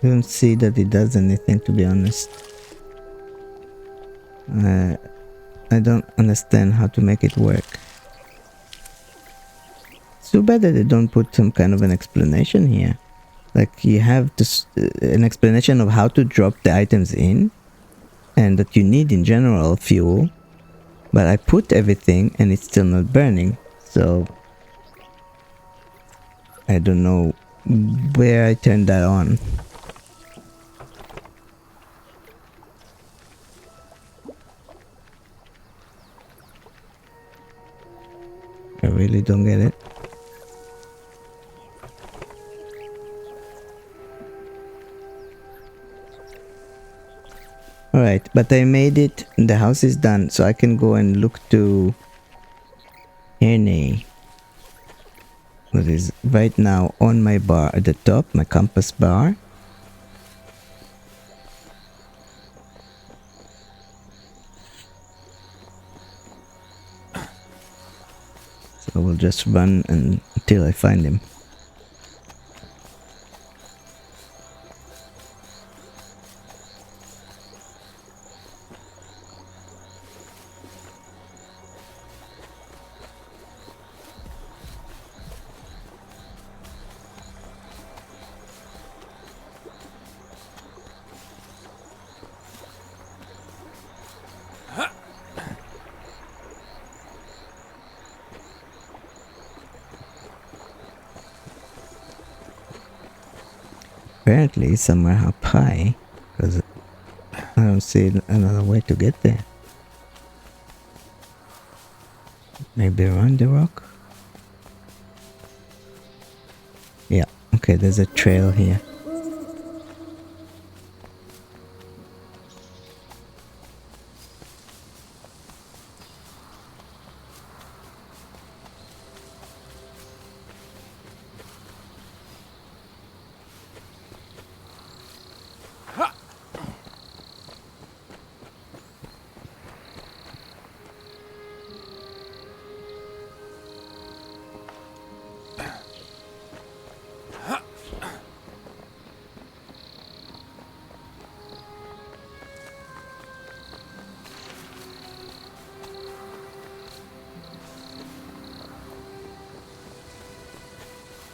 I don't see that it does anything, to be honest. I don't understand how to make it work. It's too bad that they don't put some kind of an explanation here. Like, you have this, an explanation of how to drop the items in, and that you need in general fuel. But I put everything and it's still not burning, so I don't know where I turned that on. I really don't get it. Alright, but I made it. The house is done, so I can go and look to Herne. That is right now on my bar at the top, my compass bar. So we'll just run until I find him. Apparently somewhere up high, because I don't see another way to get there. Maybe around the rock? Yeah, okay, there's a trail here.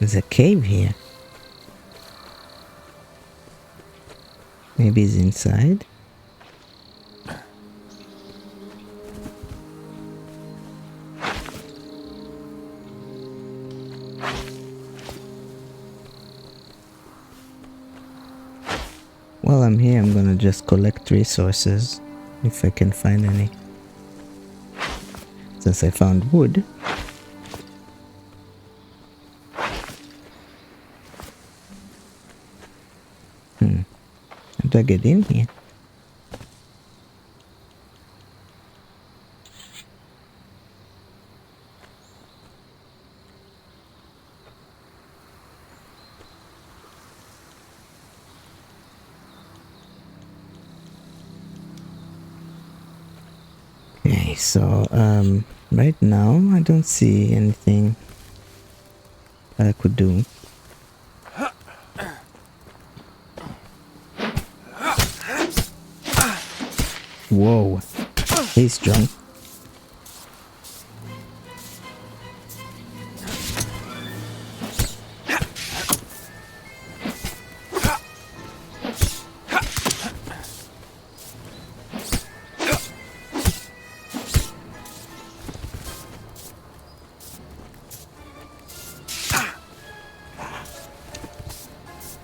There's a cave here. Maybe it's inside? While I'm here, I'm gonna just collect resources, if I can find any. Since I found wood. How do I get in here? Okay, so right now I don't see anything that I could do. Whoa, he's strong.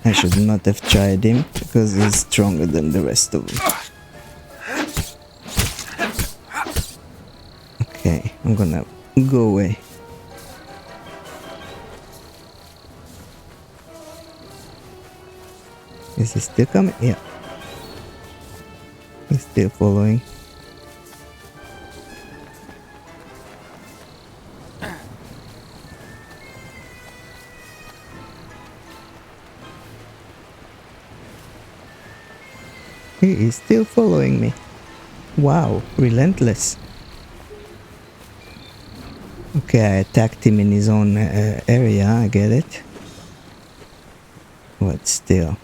I should not have tried him because he's stronger than the rest of them. Okay, I'm gonna go away. Is he still coming? Yeah. He's still following. He is still following me. Wow, relentless. Okay, I attacked him in his own area, I get it. But still.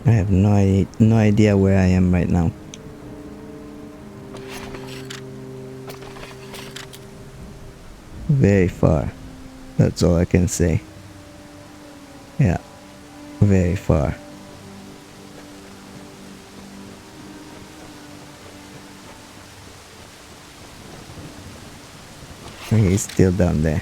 I have no idea where I am right now. Very far. That's all I can say. Yeah, very far. He's still down there.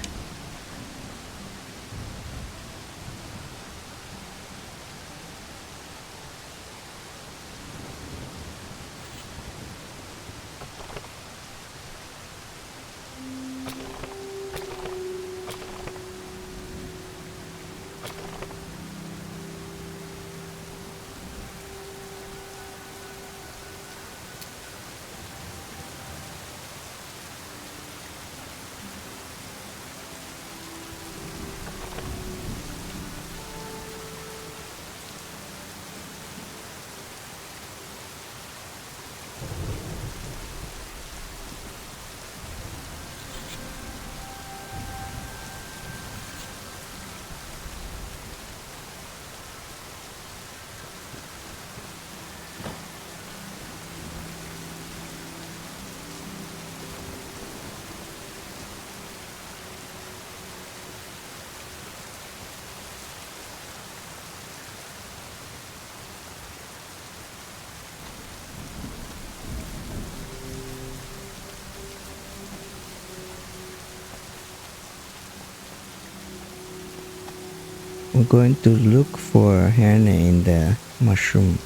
We're going to look for Herne in the mushroom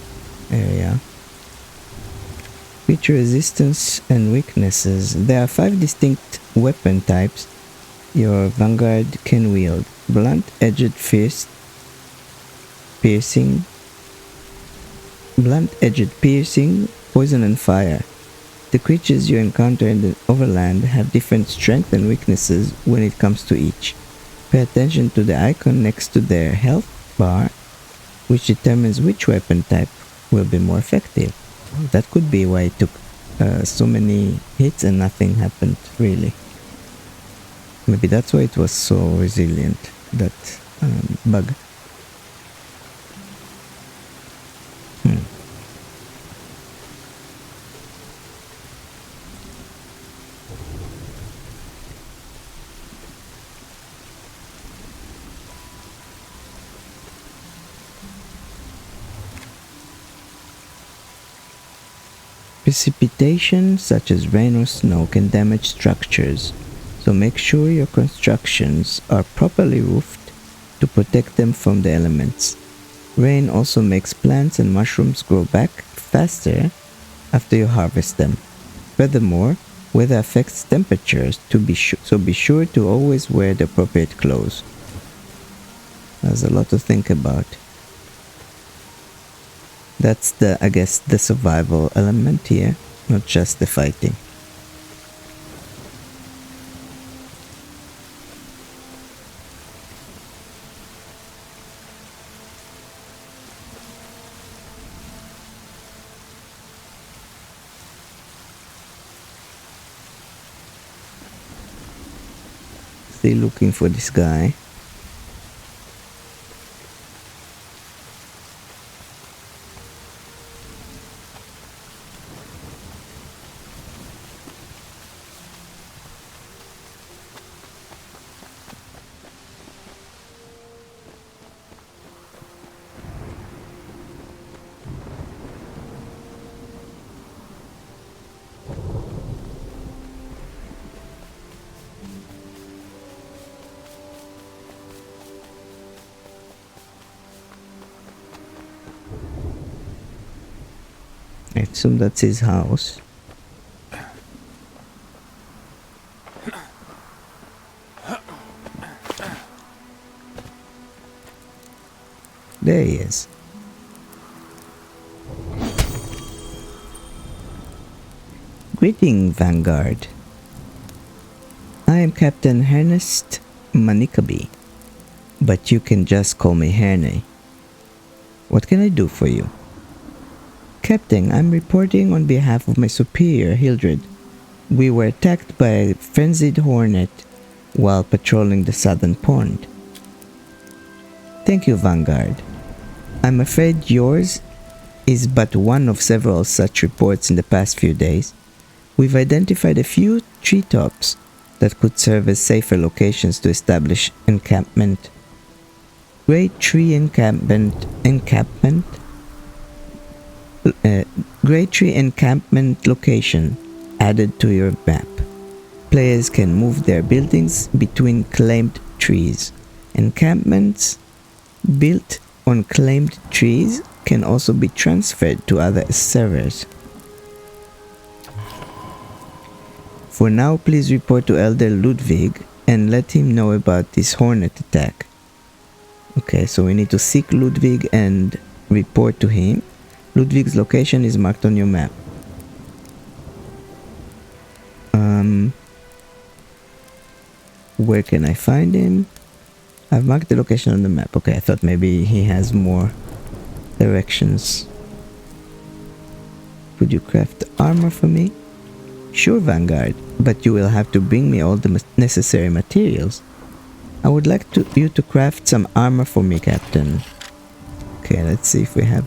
area. Feature resistance and weaknesses. There are 5 distinct weapon types your vanguard can wield. Blunt-edged fist, piercing, poison and fire. The creatures you encounter in the overland have different strengths and weaknesses when it comes to each. Pay attention to the icon next to their health bar, which determines which weapon type will be more effective. That could be why it took so many hits and nothing happened, really. Maybe that's why it was so resilient, that bug. Precipitation, such as rain or snow, can damage structures, so make sure your constructions are properly roofed to protect them from the elements. Rain also makes plants and mushrooms grow back faster after you harvest them. Furthermore, weather affects temperatures, so be sure to always wear the appropriate clothes. There's a lot to think about. That's I guess, the survival element here, not just the fighting. Still looking for this guy. I assume that's his house. There he is. Greeting, Vanguard. I am Captain Ernest Manikabi, but you can just call me Herne. What can I do for you? Captain, I'm reporting on behalf of my superior, Hildred. We were attacked by a frenzied hornet while patrolling the southern pond. Thank you, Vanguard. I'm afraid yours is but one of several such reports in the past few days. We've identified a few treetops that could serve as safer locations to establish encampment. Great Tree Encampment location added to your map. Players can move their buildings between claimed trees. Encampments built on claimed trees can also be transferred to other servers. For now, please report to Elder Ludwig and let him know about this hornet attack. Okay, so we need to seek Ludwig and report to him. Ludwig's location is marked on your map. Where can I find him? I've marked the location on the map. Okay, I thought maybe he has more directions. Could you craft armor for me? Sure, Vanguard, but you will have to bring me all the necessary materials. I would like you to craft some armor for me, Captain. Okay, let's see if we have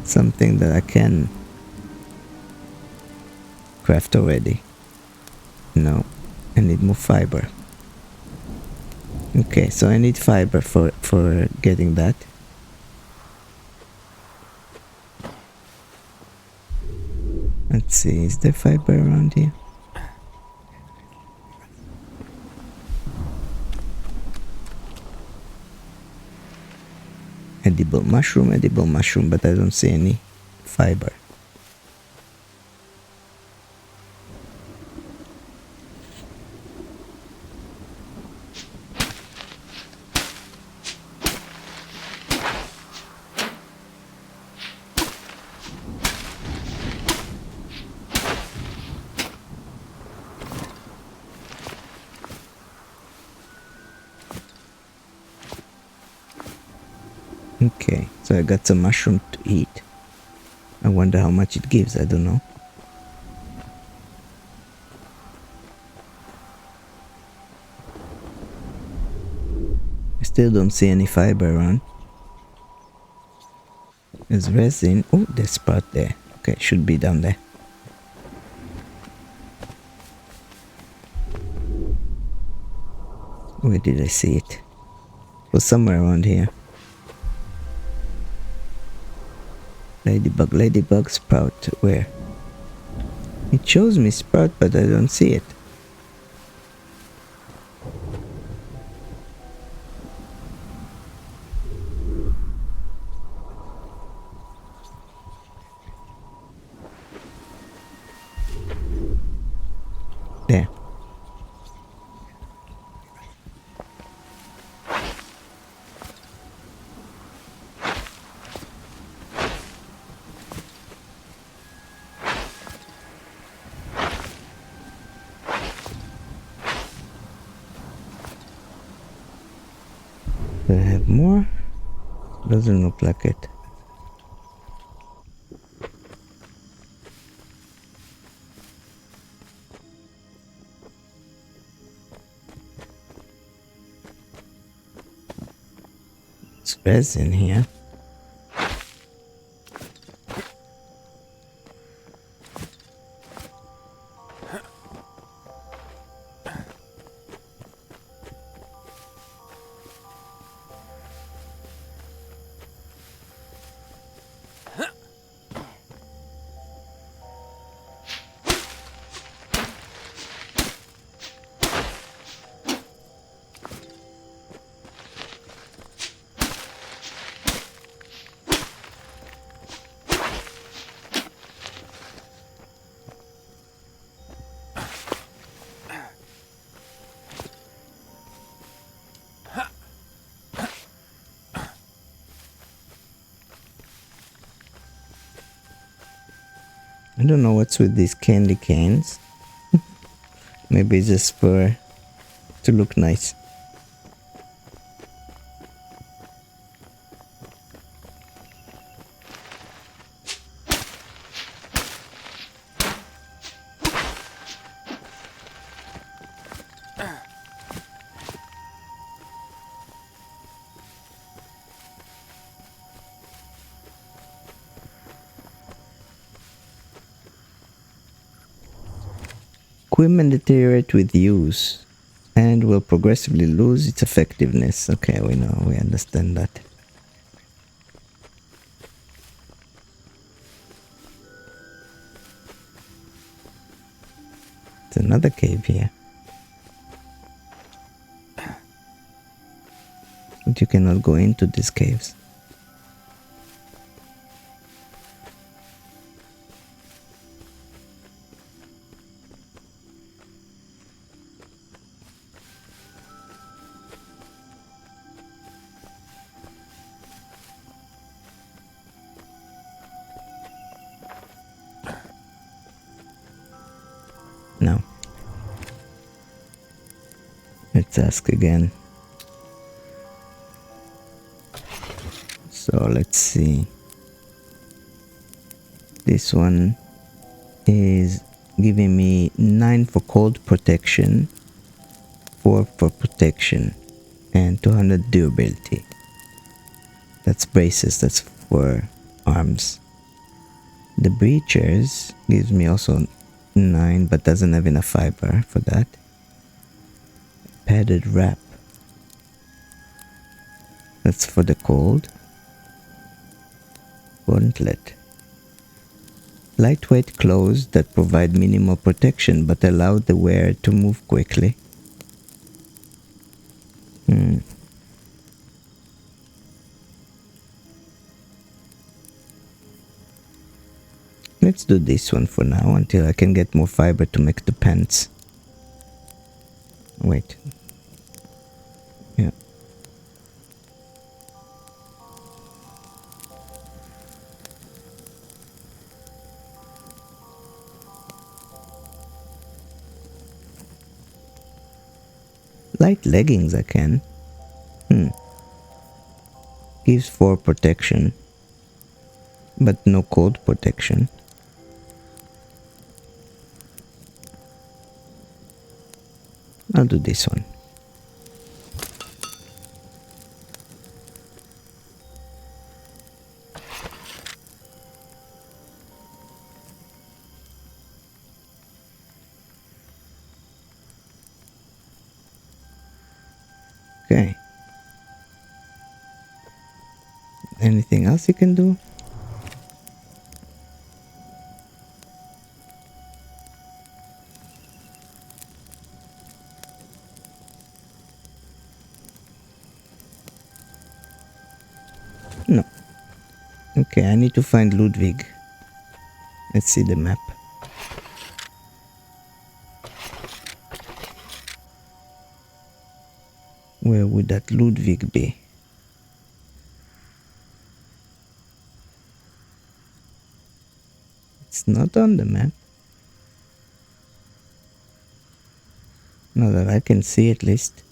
something that I can craft already. No, I need more fiber. Okay, so I need fiber for getting that. Let's see, is there fiber around here? Edible mushroom, but I don't see any fiber. Okay, so I got some mushroom to eat. I wonder how much it gives, I don't know. I still don't see any fiber around. There's resin. Oh, there's sprout there. Okay, should be down there. Where did I see it? It was somewhere around here. Ladybug, sprout, where? It shows me sprout, but I don't see it. There. Do I have more? Doesn't look like it. It's resin here. I don't know what's with these candy canes. Maybe it's just for to look nice. Equipment deteriorate with use and will progressively lose its effectiveness. Okay, we know, we understand that. There's another cave here. But you cannot go into these caves. No. Let's ask again. So let's see. This one is giving me 9 for cold protection, 4 for protection, and 200 durability. That's braces, that's for arms. The breachers gives me also 9, but doesn't have enough fiber for that. Padded wrap. That's for the cold. Gauntlet. Lightweight clothes that provide minimal protection but allow the wearer to move quickly. Let's do this one for now until I can get more fiber to make the pants. Wait. Yeah. Light leggings I can. Gives 4 protection, but no cold protection. I'll do this one. Okay. Anything else you can do? No. Okay, I need to find Ludwig. Let's see the map. Where would that Ludwig be? It's not on the map. Not that I can see at least.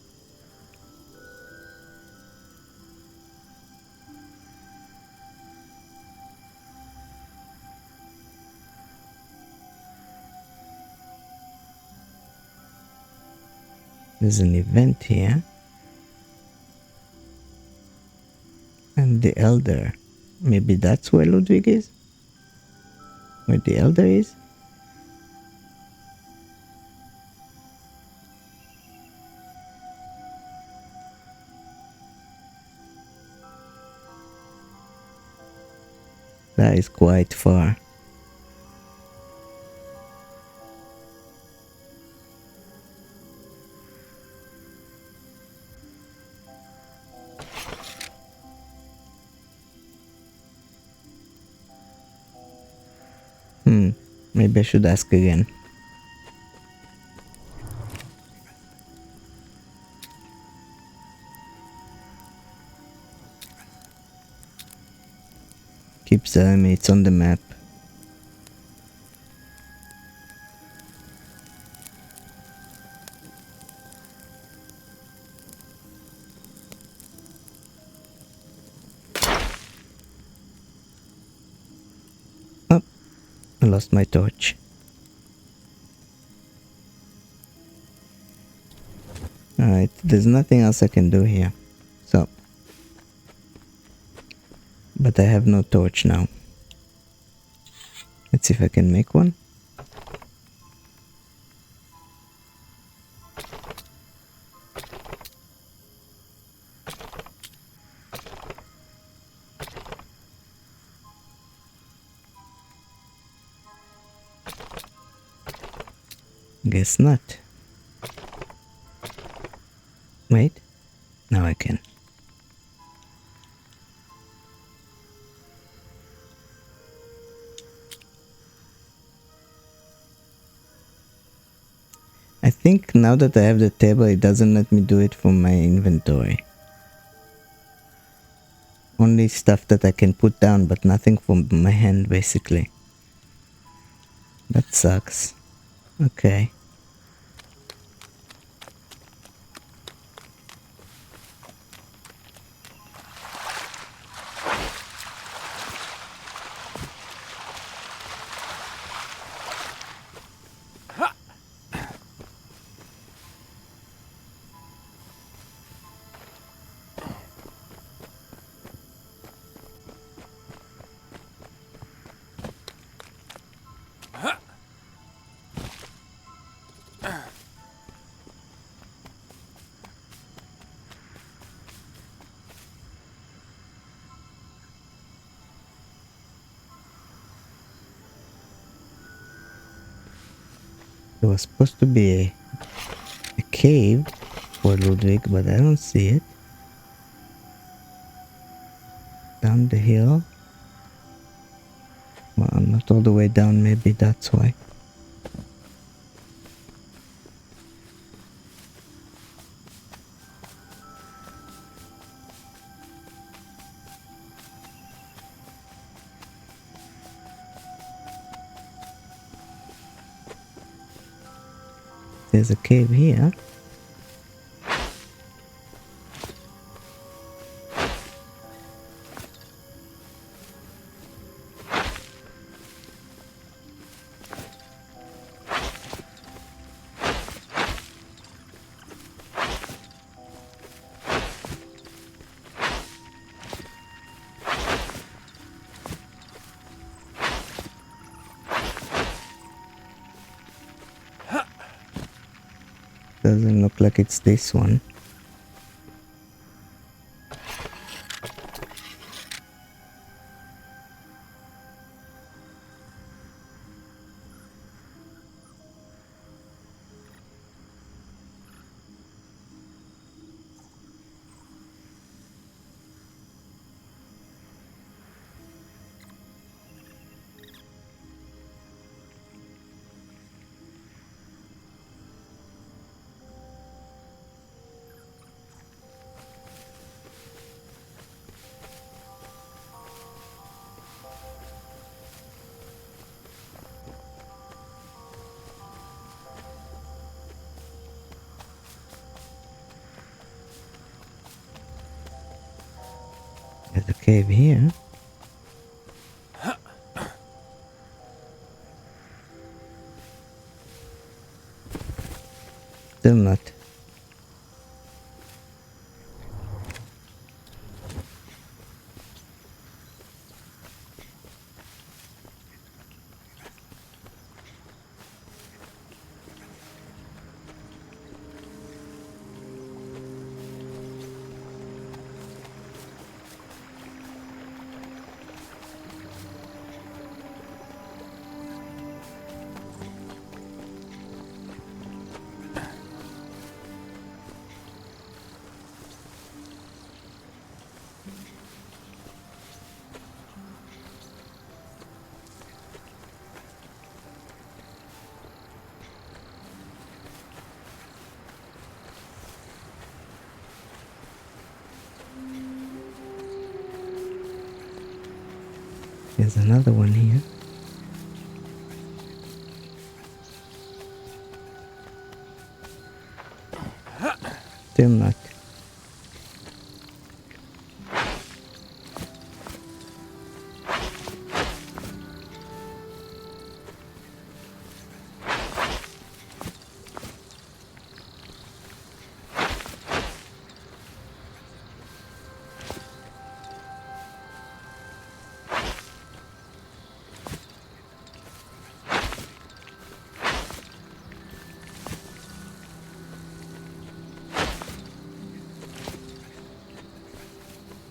There's an event here. And the Elder. Maybe that's where Ludwig is? Where the Elder is? That is quite far. Maybe I should ask again. Keeps telling me it's on the map. I lost my torch. Alright, there's nothing else I can do here. So. But I have no torch now. Let's see if I can make one. Guess not. Wait. Now I can. I think now that I have the table, it doesn't let me do it from my inventory. Only stuff that I can put down, but nothing from my hand, basically. That sucks. Okay. There was supposed to be a cave for Ludwig, but I don't see it. Down the hill. Well, I'm not all the way down, maybe that's why. There's a cave here. Doesn't look like it's this one. There's a cave here. Still not. There's another one here. Still not.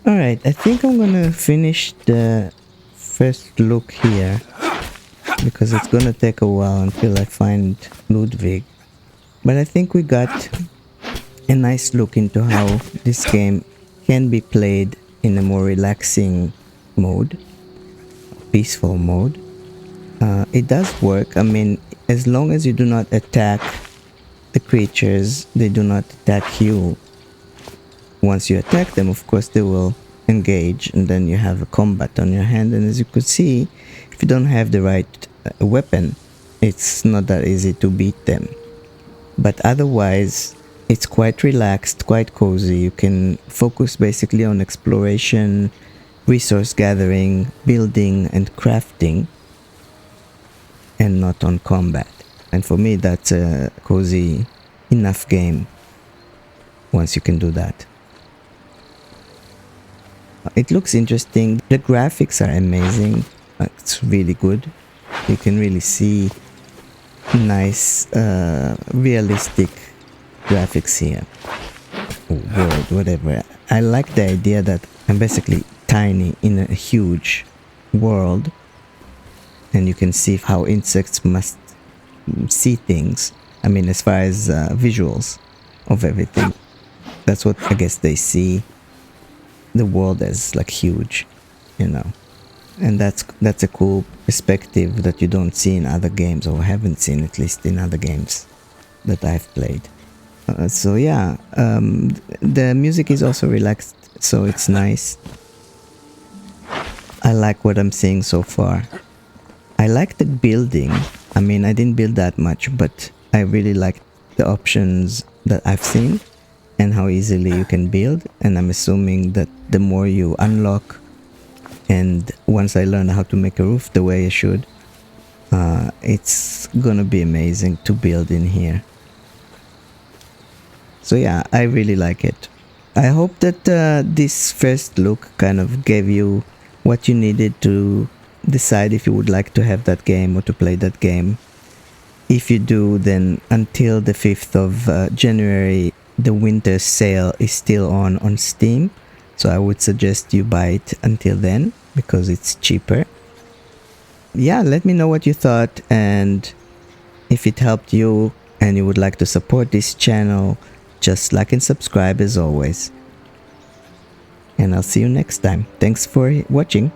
Alright, I think I'm gonna finish the first look here, because it's gonna take a while until I find Ludwig. But I think we got a nice look into how this game can be played in a more relaxing mode, peaceful mode. It does work. I mean, as long as you do not attack the creatures, they do not attack you. Once you attack them, of course, they will engage, and then you have a combat on your hand. And as you could see, if you don't have the right weapon, it's not that easy to beat them. But otherwise, it's quite relaxed, quite cozy. You can focus basically on exploration, resource gathering, building, and crafting, and not on combat. And for me, that's a cozy enough game once you can do that. It looks interesting. The graphics are amazing. It's really good. You can really see nice, realistic graphics here. World, whatever. I like the idea that I'm basically tiny in a huge world, and you can see how insects must see things. I mean, as far as visuals of everything, that's what I guess they see the world as, like, huge, you know. And that's a cool perspective that you don't see in other games, or haven't seen at least in other games that I've played. So yeah, the music is also relaxed, so it's nice. I like what I'm seeing so far. I like the building. I mean, I didn't build that much, but I really like the options that I've seen and how easily you can build. And I'm assuming that the more you unlock, and once I learn how to make a roof the way I should, it's gonna be amazing to build in here. So yeah, I really like it. I hope that this first look kind of gave you what you needed to decide if you would like to have that game or to play that game. If you do, then until the 5th of January, the winter sale is still on Steam. So I would suggest you buy it until then, because it's cheaper. Yeah, let me know what you thought, and if it helped you and you would like to support this channel, just like and subscribe as always. And I'll see you next time. Thanks for watching.